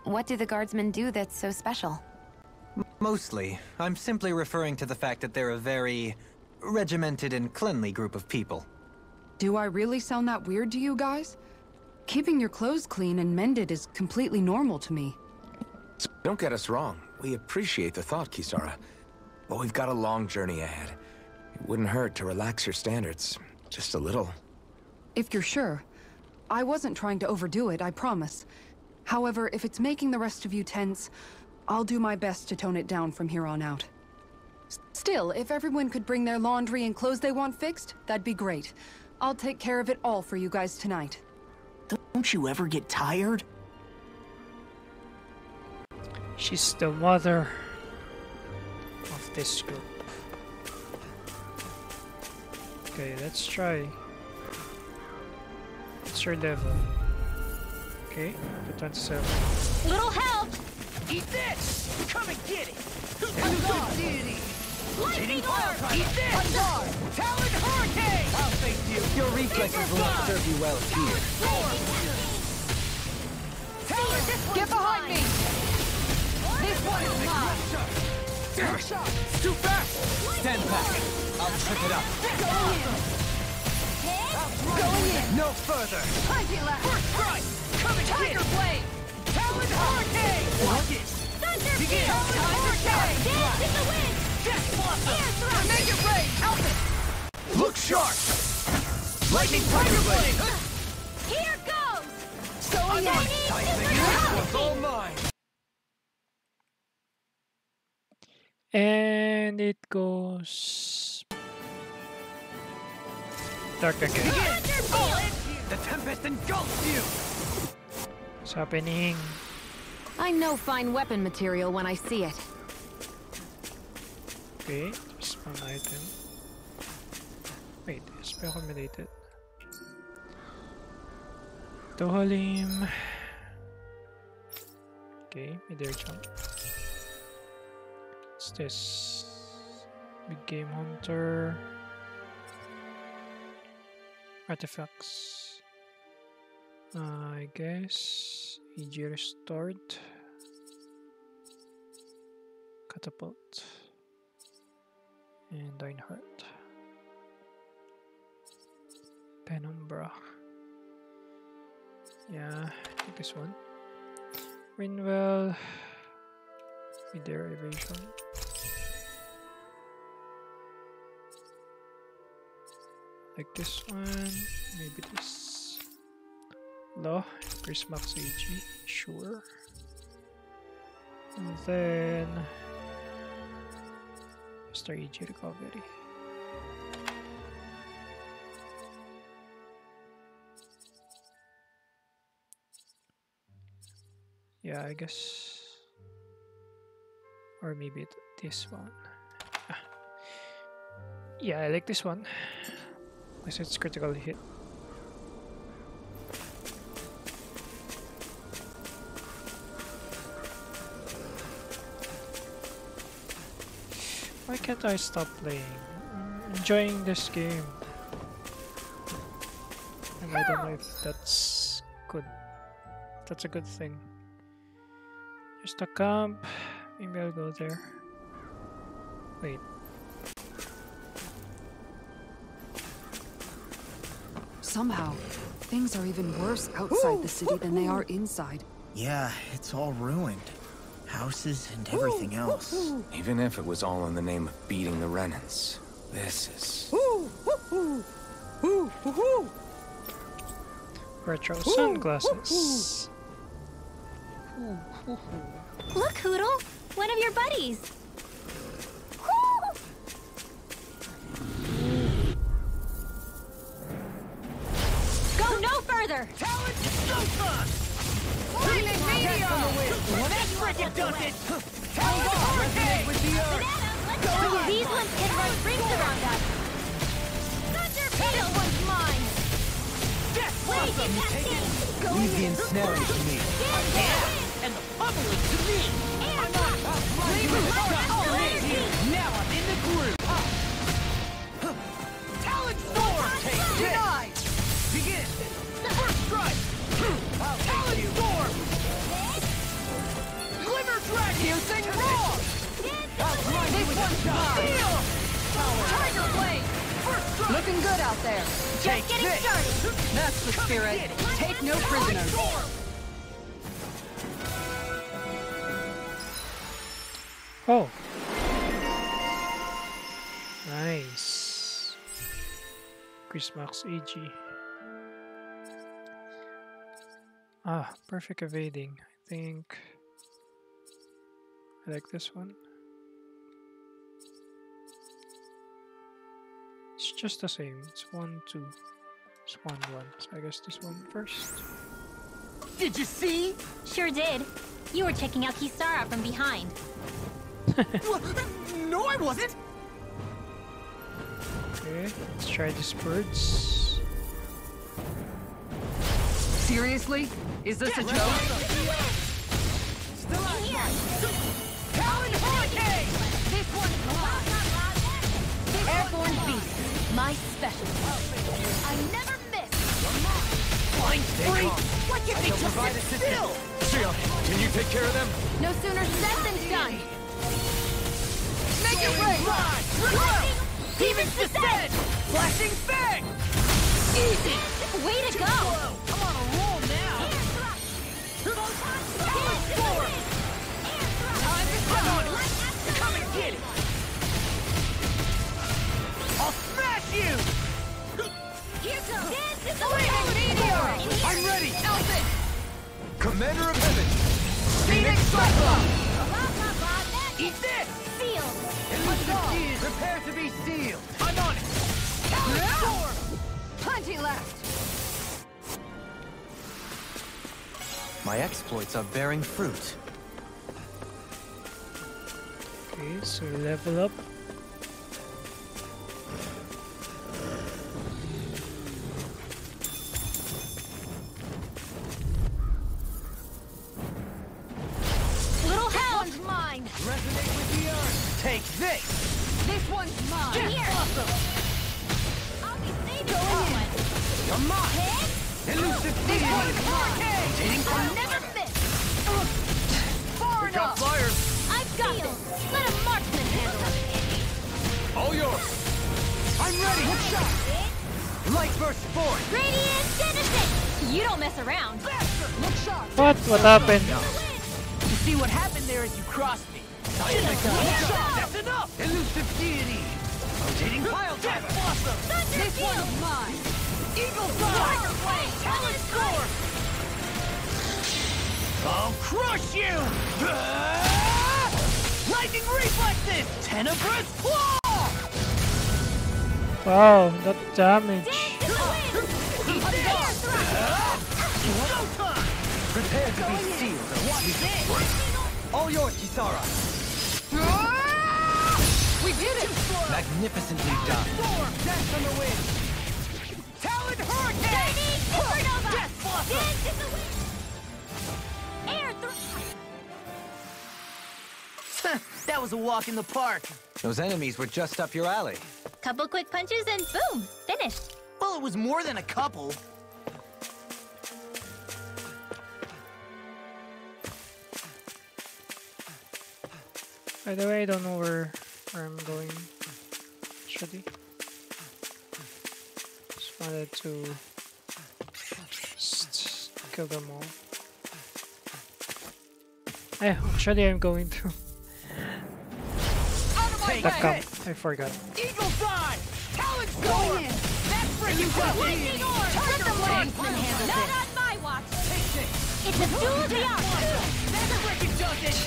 What do the guardsmen do that's so special? Mostly, I'm simply referring to the fact that they're a very regimented and cleanly group of people. Do I really sound that weird to you guys? Keeping your clothes clean and mended is completely normal to me. So don't get us wrong. We appreciate the thought, Kisara. But we've got a long journey ahead. It wouldn't hurt to relax your standards. Just a little. If you're sure. I wasn't trying to overdo it, I promise. However, if it's making the rest of you tense, I'll do my best to tone it down from here on out. Still, if everyone could bring their laundry and clothes they want fixed, that'd be great. I'll take care of it all for you guys tonight. Don't you ever get tired? She's the mother of this group. Okay, let's try. What's your level? Okay, to 27. Little help! Eat this! Come and get it! Lightning orb! Eat this! Talon Hurricane! I'll face you. Your reflexes will not serve you well here. Get behind me! This one is mine! It's too fast! Stand back. I'll trip it up. Going in! No further. First strike! Come and get it! Blade! Talon Hurricane! Lock it! Thunder Begin! Field! Talon Hurricane! Dance in the wind! Death Blossom! Air thrust! Make it rain! Alphen! Look sharp! Lightning Tiger Blade! Here goes! Going in! It's all mine! And it goes dark again. The Tempest engulfs you! What's happening? I know fine weapon material when I see it. Okay, there's one item. Wait, spell accumulated. Tohalim. Okay, mid-air jump. What's this? Big Game Hunter. Artifacts. I guess EG restored. Catapult. And Einhardt. Penumbra. Yeah, I think this one. Rinwell. With their evasion. Like this one. Maybe this. Law. Chris Max AG. Sure. And then Mr. AG Recovery. Yeah, I guess, or maybe this one. Ah. Yeah, I like this one because it's critical hit. Why can't I stop playing? I'm enjoying this game. And I don't know if that's good. That's a good thing. Just a camp. Maybe I'll go there. Wait. Somehow, things are even worse outside the city than they are inside. Yeah, it's all ruined. Houses and everything else. Even if it was all in the name of beating the Renans, this is... Retro sunglasses. Look, Hoodle! One of your buddies! Go no further! Talent Sosa! Flaming meteor! That frickin' does it! Talent Hurricane! With the earth! Banana, these ones can run rings around us! Thunder This one's mine! Death Wait, Blossom! you can't see! Leave the ensnaring to me. And the pummeling to me! I'm not Now I'm in the groove! Talent Storm! Denied! Begin! First strike! Talent Storm! Glimmer Dragon! Using Raw! This one's mine! Tiger Blade! First strike! Looking good out there. Just getting started! That's the spirit. Take no prisoners. Oh. Nice. Chris Max AG. Ah, perfect evading. I think I like this one. It's just the same. It's 1, 2. It's 1, 1. So I guess this one first. Did you see? Sure did. You were checking out Kisara from behind. No, I wasn't! Okay, let's try these birds. Seriously? Is this a joke? Still out here! Talon Hurricane! This one's Airborne Beast, my specialty. I never miss. Flying spree! Why can't they just sit still? Shion, can you take care of them? No sooner said than done. Make it rain! Demon's Descent! Flashing Fang! Easy! Way to go! I'm on a roll now! Talon Storm! Time to shine! Come and get it! I'll smash you! Here goes! This is Flaming Meteor! I'm ready! Elton! Commander of Heaven! Phoenix Cyclone! Eat this! Sealed! Prepare to be sealed! I'm on it! Talon Storm! Plenty left. My exploits are bearing fruit. Okay, so level up. Little help! This one's mine! Resonate with the earth! Take this! This one's mine! Death Blossom! I'll be saving this one! You're mine! Elusive This Demon! one's mine! Hitting I'll never miss! far Got enough! flyers! I've got this! Let a marksman handle it! All yours! I'm ready! Hook shot! Light burst forward! Radiant Genesis! You don't mess around. Look sharp. What? What happened? You see what happened there as you crossed me. That's enough! Elusive deity! Rotating pile driver! This one is mine. Eagle Tiger Blade! Talon Sword! I'll crush you! Lightning Reflexes! Tenebrous Claw! Wow, that damage. Prepare to be sealed. All yours, Kisara. We did it. Magnificently done. Death on the wind! Talon Hurricane! Death Blossom! That was a walk in the park. Those enemies were just up your alley. Couple quick punches and boom, finished. Well, it was more than a couple. By the way, I don't know where I'm going. Actually, just wanted to kill them all. Actually, I'm going to the camp. I forgot. Eagle Fly! Talon Sword! That's where you go! Lightning Orb! Turn the marksman handles it! Not on my watch. Take it! It's a duel beyond. That's where it does it!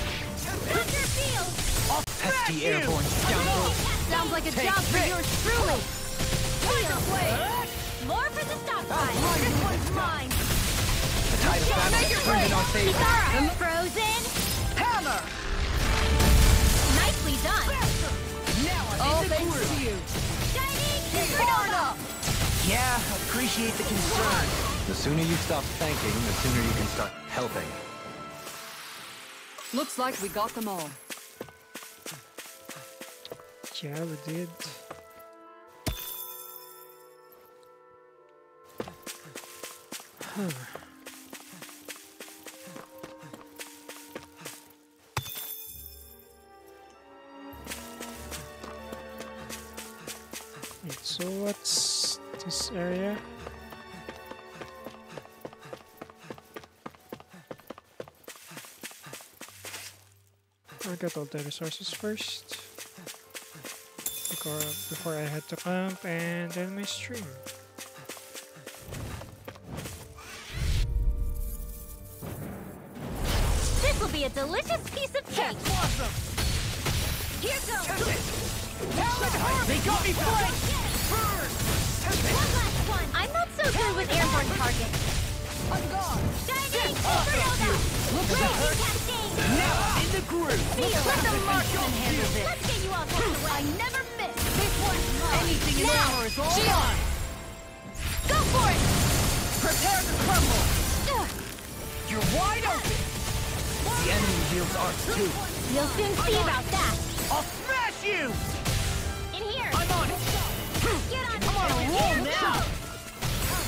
Thunder Field. I'll Pesky smash you! airborne scoundrel. Sounds like a Take job for this. yours truly. Tiger Blade! More for the stockpile. This one's mine. The tide of battle is turned in our favor. Kisara. Frozen. Hammer! Nicely done. Now I'm All in the thanks groove. to you. Shining Supernova! Yeah, appreciate the concern. The sooner you stop thanking, the sooner you can start helping. Looks like we got them all. Yeah, we did. Wait, so what's this area? I'll get all the resources first before I head to camp and then my stream. This will be a delicious piece of cake. Blossom! Here goes. They got me flanked! Burn! One last one. I'm not so good with airborne targets. I'm gone. Shining Supernova. Blazing Cascade. Now I'm in the groove! Feel Let the marksman handles it. Let's get you all tucked away. I never miss. This one's mine. Anything in Now. armor is all Shield. mine! Go for it. Prepare to crumble! You're wide open! The enemy wields arts too. You'll soon see about that. I'll smash you! In here. I'm on it! Get on. I'm on a roll now!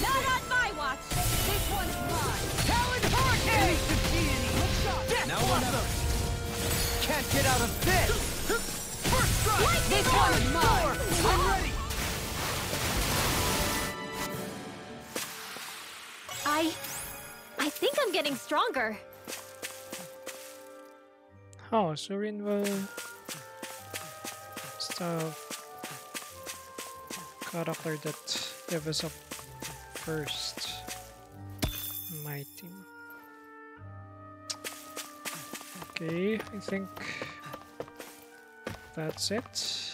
Not on my watch. This one's mine. Talon Hurricane! Death Now Blossom! Can't get out of this! First strike! This one's mine. I'm ready! I think I'm getting stronger. Oh, so Rinval stuff character that levels up first in my team. Okay, I think that's it.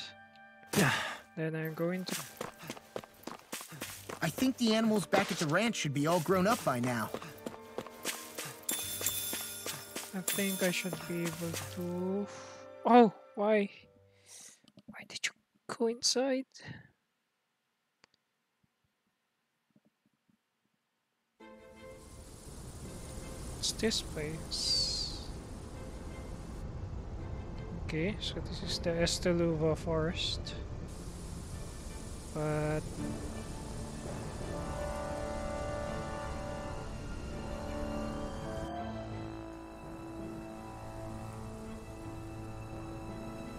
Then I'm going to I think the animals back at the ranch should be all grown up by now. I think I should be able to... Oh, why? Why did you go inside? What's this place? Okay, so this is the Esteluva forest. But...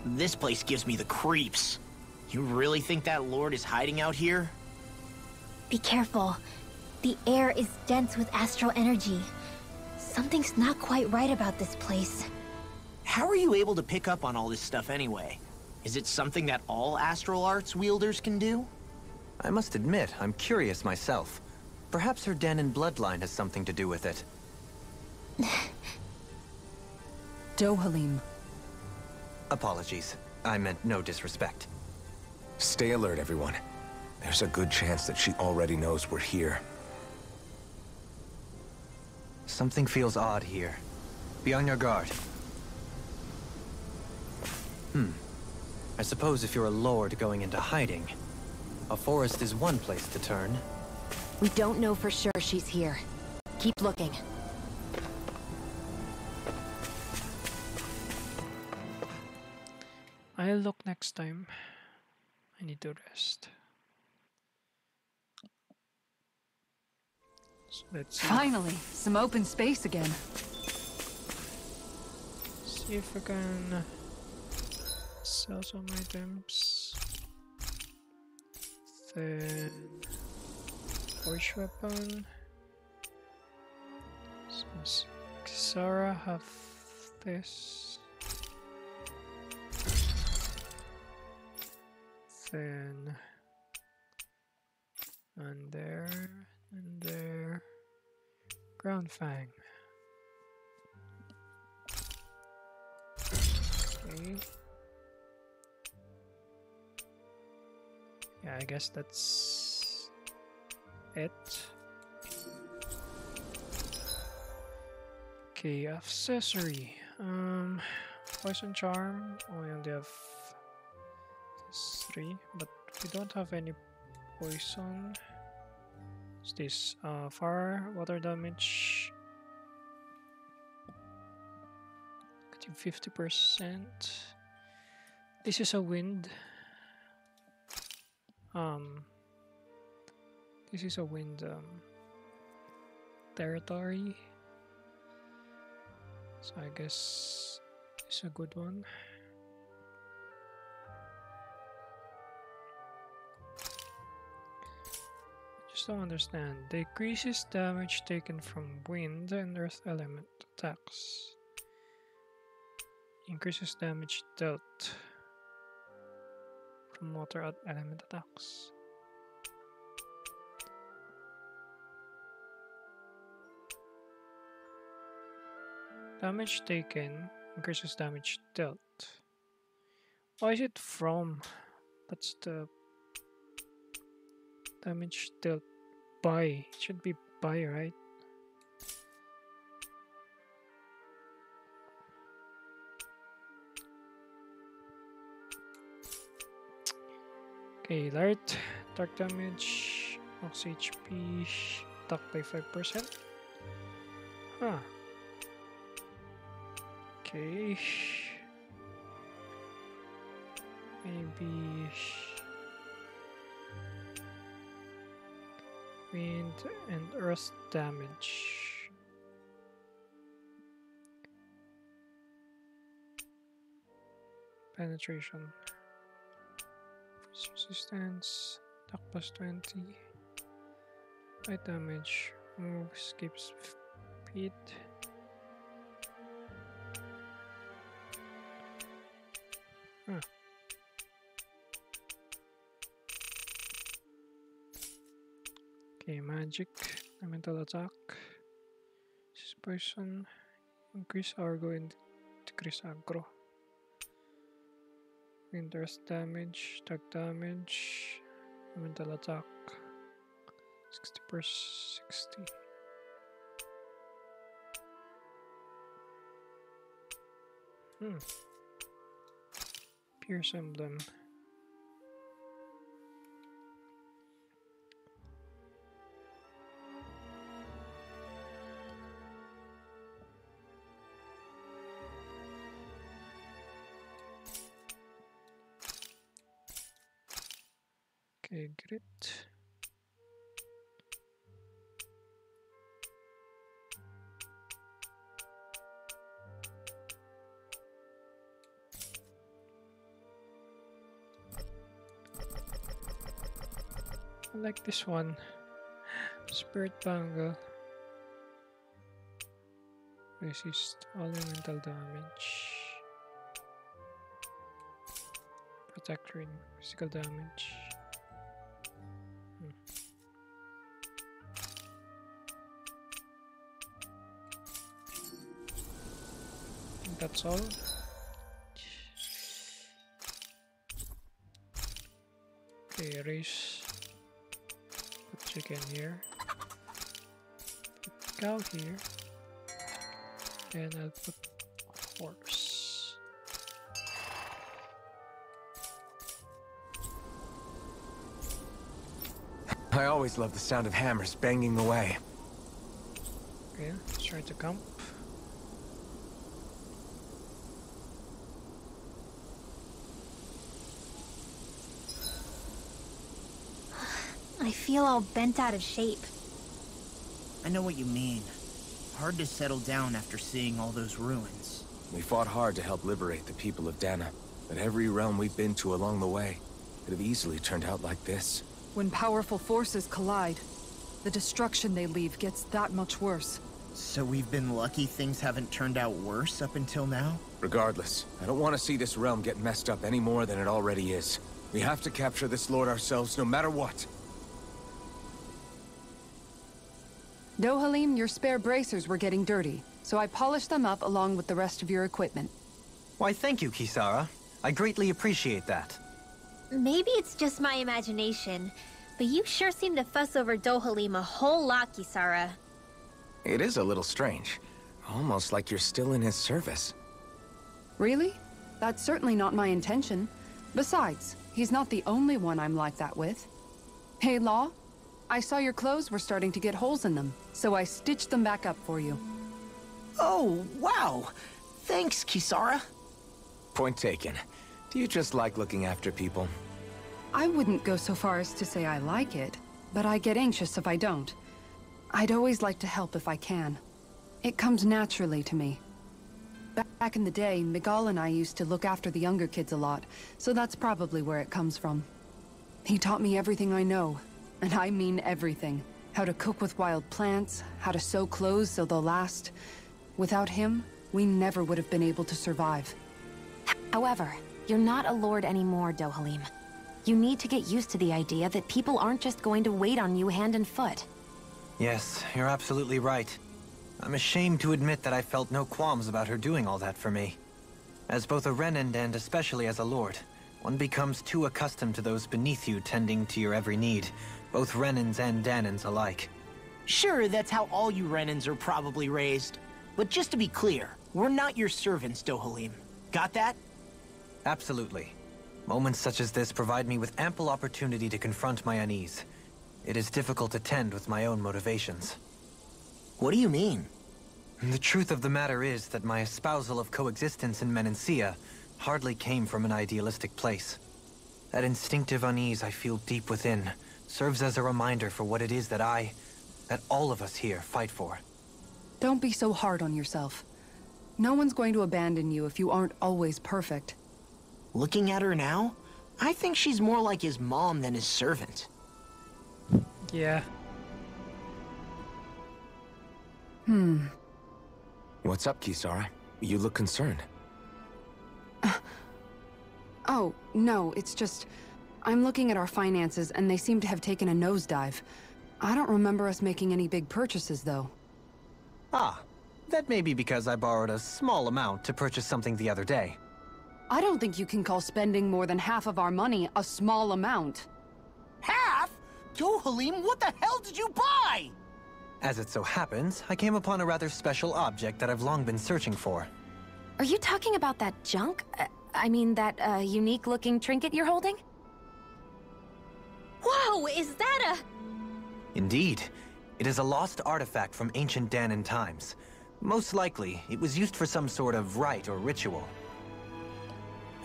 This place gives me the creeps. You really think that Lord is hiding out here? Be careful. The air is dense with astral energy. Something's not quite right about this place. How are you able to pick up on all this stuff anyway? Is it something that all astral arts wielders can do? I must admit, I'm curious myself. Perhaps her den and bloodline has something to do with it. Dohalim. Apologies. I meant no disrespect. Stay alert, everyone. There's a good chance that she already knows we're here. Something feels odd here. Be on your guard. I suppose if you're a lord going into hiding, a forest is one place to turn. We don't know for sure she's here. Keep looking. I'll look next time. I need to rest. So let's see. Finally, some open space again. See if I can sell some items. Then forge weapon. Since Sarah have this. Then and there ground fang. Okay. Yeah, I guess that's it. Okay, accessory. Poison charm. Oh, we only have this 3, but we don't have any poison. What's this? Fire, water damage. 50%. This is a wind. This is a wind territory. So I guess it's a good one. Just don't understand. Decreases damage taken from wind and earth element attacks. Increases damage dealt from water element attacks. Damage taken increases damage dealt. Why is it from? That's the damage dealt by. It should be by, right? Okay, light, dark damage, max HP, attack by 5%. Huh. Okay. Maybe wind and earth damage. Penetration. Resistance, attack plus 20, light damage, move, skips speed. Huh. Okay, magic, elemental attack, this person, increase argo and decrease aggro. Wind earth damage, attack damage, elemental attack, 60%, 60. Pierce emblem. Okay, grit. I like this one. Spirit Bangle. Resist all elemental damage. Protect ring, physical damage. That's all. Okay, erase. Put chicken here. Put cow here. And I'll put horse. I always love the sound of hammers banging away. Okay, let's try to camp. I feel all bent out of shape. I know what you mean. Hard to settle down after seeing all those ruins. We fought hard to help liberate the people of Dana, but every realm we've been to along the way could have easily turned out like this. When powerful forces collide, the destruction they leave gets that much worse. So we've been lucky things haven't turned out worse up until now? Regardless, I don't want to see this realm get messed up any more than it already is. We have to capture this lord ourselves no matter what. Dohalim, your spare bracers were getting dirty, so I polished them up along with the rest of your equipment. Why, thank you, Kisara. I greatly appreciate that. Maybe it's just my imagination, but you sure seem to fuss over Dohalim a whole lot, Kisara. It is a little strange. Almost like you're still in his service. Really? That's certainly not my intention. Besides, he's not the only one I'm like that with. Hey, Law? I saw your clothes were starting to get holes in them, so I stitched them back up for you. Oh, wow! Thanks, Kisara. Point taken. Do you just like looking after people? I wouldn't go so far as to say I like it, but I get anxious if I don't. I'd always like to help if I can. It comes naturally to me. Back in the day, Miguel and I used to look after the younger kids a lot, so that's probably where it comes from. He taught me everything I know, and I mean everything. How to cook with wild plants, how to sew clothes so they'll last. Without him, we never would have been able to survive. However, you're not a lord anymore, Dohalim. You need to get used to the idea that people aren't just going to wait on you hand and foot. Yes, you're absolutely right. I'm ashamed to admit that I felt no qualms about her doing all that for me. As both a Renan and especially as a lord, one becomes too accustomed to those beneath you tending to your every need, both Renans and Danans alike. Sure, that's how all you Renans are probably raised. But just to be clear, we're not your servants, Dohalim. Got that? Absolutely. Moments such as this provide me with ample opportunity to confront my unease. It is difficult to tend with my own motivations. What do you mean? The truth of the matter is that my espousal of coexistence in Menancia hardly came from an idealistic place. That instinctive unease I feel deep within serves as a reminder for what it is that all of us here fight for. Don't be so hard on yourself. No one's going to abandon you if you aren't always perfect. Looking at her now, I think she's more like his mom than his servant. Yeah. What's up, Kisara? You look concerned. Oh, no, it's just... I'm looking at our finances and they seem to have taken a nosedive. I don't remember us making any big purchases, though. Ah, that may be because I borrowed a small amount to purchase something the other day. I don't think you can call spending more than half of our money a small amount. Half? Dohalim, what the hell did you buy? As it so happens, I came upon a rather special object that I've long been searching for. Are you talking about that junk? I mean, that unique-looking trinket you're holding? Whoa, is that a... Indeed. It is a lost artifact from ancient Danan times. Most likely, it was used for some sort of rite or ritual.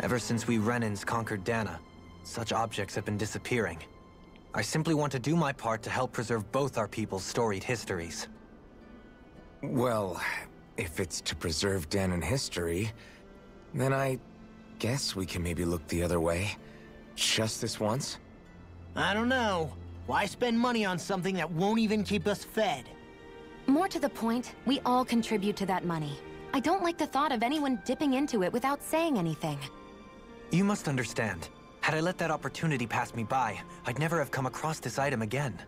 Ever since we Renans conquered Dana, such objects have been disappearing. I simply want to do my part to help preserve both our people's storied histories. Well, if it's to preserve Danan history, then I guess we can maybe look the other way. Just this once? I don't know. Why spend money on something that won't even keep us fed? More to the point, we all contribute to that money. I don't like the thought of anyone dipping into it without saying anything. You must understand. Had I let that opportunity pass me by, I'd never have come across this item again.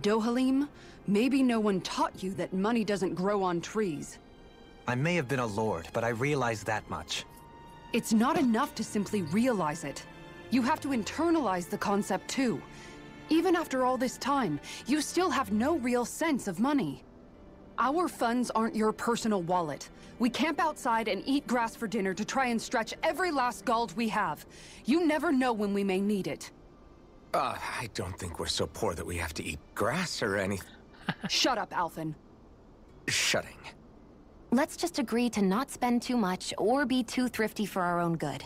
Dohalim, maybe no one taught you that money doesn't grow on trees. I may have been a lord, but I realize that much. It's not enough to simply realize it. You have to internalize the concept too. Even after all this time, you still have no real sense of money. Our funds aren't your personal wallet. We camp outside and eat grass for dinner to try and stretch every last gold we have. You never know when we may need it. I don't think we're so poor that we have to eat grass or anything. Shut up, Alphen. Shutting. Let's just agree to not spend too much or be too thrifty for our own good.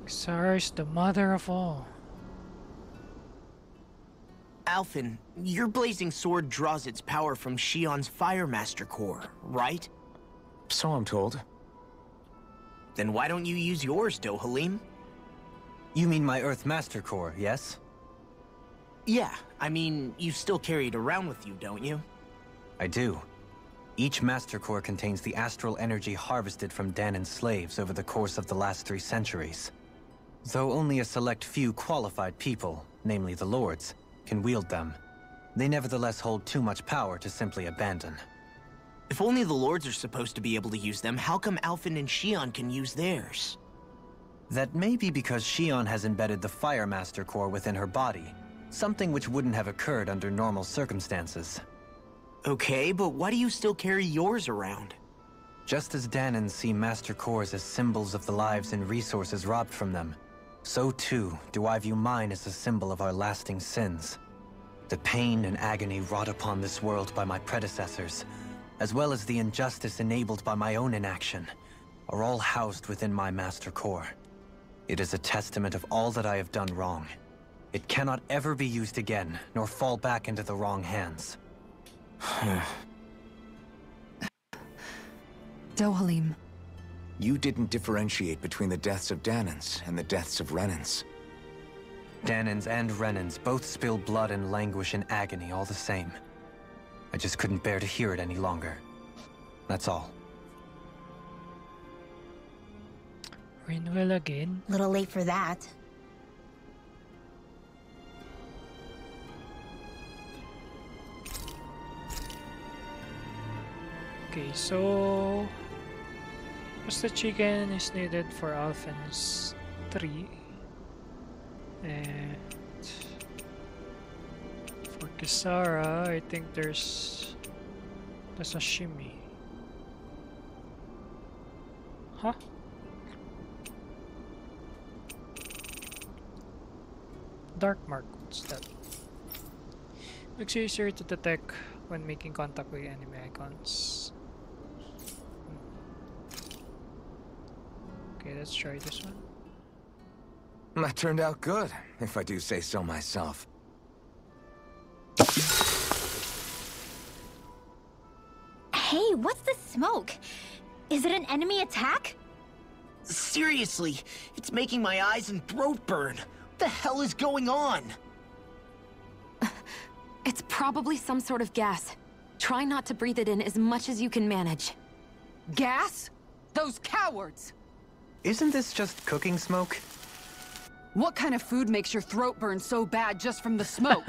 Xara is the mother of all. Alphen, your blazing sword draws its power from Shion's Fire Master core, right? So I'm told. Then why don't you use yours, Dohalim? You mean my Earth Master Core, yes? Yeah, I mean, you still carry it around with you, don't you? I do. Each Master Core contains the astral energy harvested from Danan's slaves over the course of the last 3 centuries. Though only a select few qualified people, namely the Lords, can wield them, they nevertheless hold too much power to simply abandon. If only the Lords are supposed to be able to use them, how come Alphen and Shion can use theirs? That may be because Shion has embedded the Fire Master Core within her body, something which wouldn't have occurred under normal circumstances. Okay, but why do you still carry yours around? Just as Danans see Master Cores as symbols of the lives and resources robbed from them, so too do I view mine as a symbol of our lasting sins. The pain and agony wrought upon this world by my predecessors, as well as the injustice enabled by my own inaction, are all housed within my Master Core. It is a testament of all that I have done wrong. It cannot ever be used again, nor fall back into the wrong hands. Dohalim. You didn't differentiate between the deaths of Danans and the deaths of Renans. Danans and Renans both spill blood and languish in agony all the same. I just couldn't bear to hear it any longer. That's all. Renewal again? Little late for that. Okay, so just the chicken is needed for Alphen's 3. And for Kisara, I think there's the sashimi. Huh? Dark mark, what's that? Makes it easier to detect when making contact with enemy icons. Okay, let's try this one. That turned out good, if I do say so myself. Hey, what's the smoke? Is it an enemy attack? Seriously, it's making my eyes and throat burn. What the hell is going on? It's probably some sort of gas. Try not to breathe it in as much as you can manage. Gas? Those cowards! Isn't this just cooking smoke? What kind of food makes your throat burn so bad just from the smoke?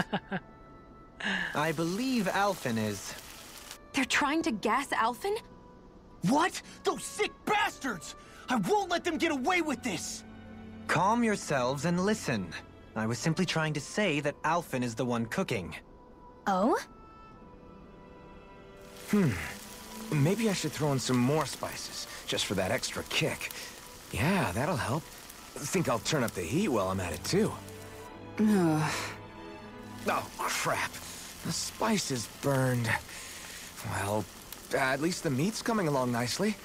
I believe Alphen is... They're trying to gas Alphen? What? Those sick bastards! I won't let them get away with this! Calm yourselves and listen. I was simply trying to say that Alphen is the one cooking. Oh? Maybe I should throw in some more spices, just for that extra kick. Yeah, that'll help. Think I'll turn up the heat while I'm at it, too. Oh, crap. The spice is burned. Well, at least the meat's coming along nicely.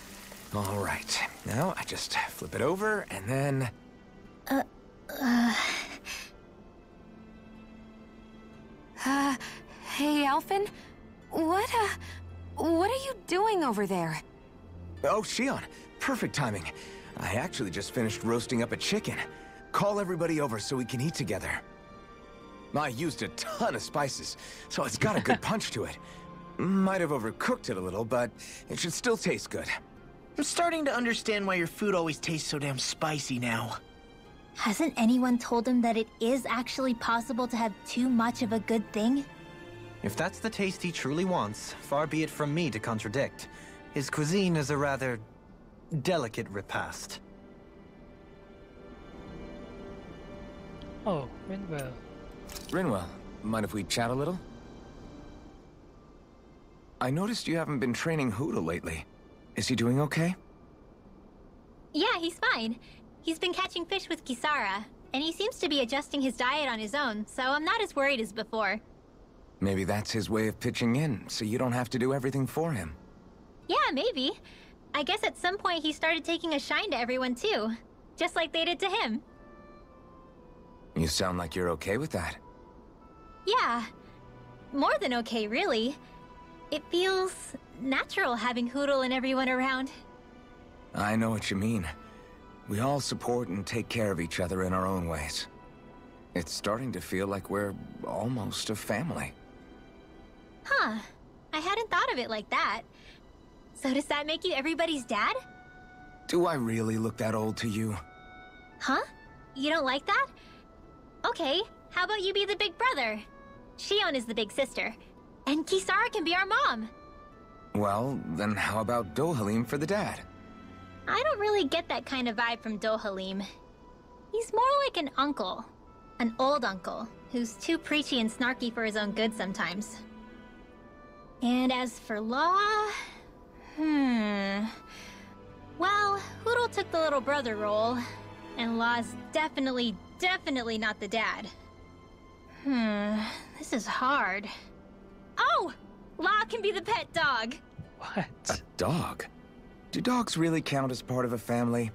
All right. Now, I just flip it over, and then... Hey, Alphen? What are you doing over there? Oh, Shion. Perfect timing. I actually just finished roasting up a chicken. Call everybody over so we can eat together. I used a ton of spices, so it's got a good punch to it. Might have overcooked it a little, but it should still taste good. I'm starting to understand why your food always tastes so damn spicy now. Hasn't anyone told him that it is actually possible to have too much of a good thing? If that's the taste he truly wants, far be it from me to contradict. His cuisine is a rather delicate repast. Oh, Rinwell. Rinwell, mind if we chat a little? I noticed you haven't been training Hoodle lately. Is he doing okay? Yeah, he's fine. He's been catching fish with Kisara, and he seems to be adjusting his diet on his own, so I'm not as worried as before. Maybe that's his way of pitching in, so you don't have to do everything for him. Yeah, maybe. I guess at some point he started taking a shine to everyone too, just like they did to him. You sound like you're okay with that. Yeah. More than okay, really. It feels natural having Hoodle and everyone around. I know what you mean. We all support and take care of each other in our own ways. It's starting to feel like we're almost a family. Huh. I hadn't thought of it like that. So does that make you everybody's dad? Do I really look that old to you? Huh? You don't like that? Okay, how about you be the big brother? Shion is the big sister. And Kisara can be our mom. Well, then how about Dohalim for the dad? I don't really get that kind of vibe from Dohalim. He's more like an uncle. An old uncle, who's too preachy and snarky for his own good sometimes. And as for Law... Well, Hoodle took the little brother role, and Law's definitely not the dad. This is hard. Oh! Law can be the pet dog! What? A dog? Do dogs really count as part of a family?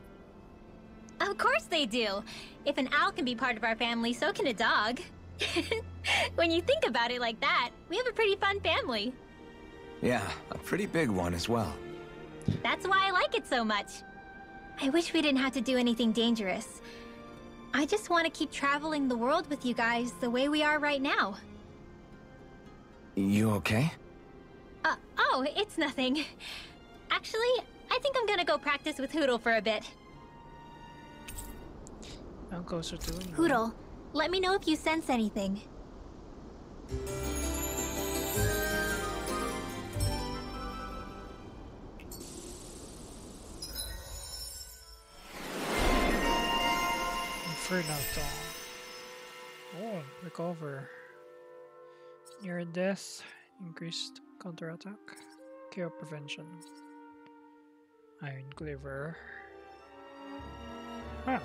Of course they do! If an owl can be part of our family, so can a dog. When you think about it like that, we have a pretty fun family. Yeah, a pretty big one as well. That's why I like it so much. I wish we didn't have to do anything dangerous. I just want to keep traveling the world with you guys the way we are right now. You okay? Oh, it's nothing. Actually, I think I'm gonna go practice with Hoodle for a bit. I'm closer to him. Hoodle, let me know if you sense anything. Inferno Tong. Oh, recover. Near death, increased counterattack. Chaos prevention. Iron cleaver. I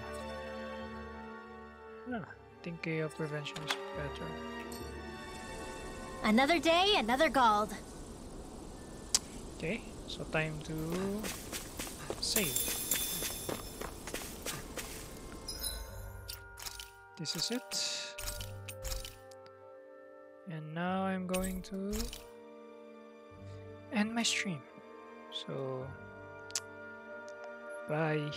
think chaos prevention is better. Another day, another Gald. Okay, so time to save. This is it. And now I'm going to end my stream. So, bye.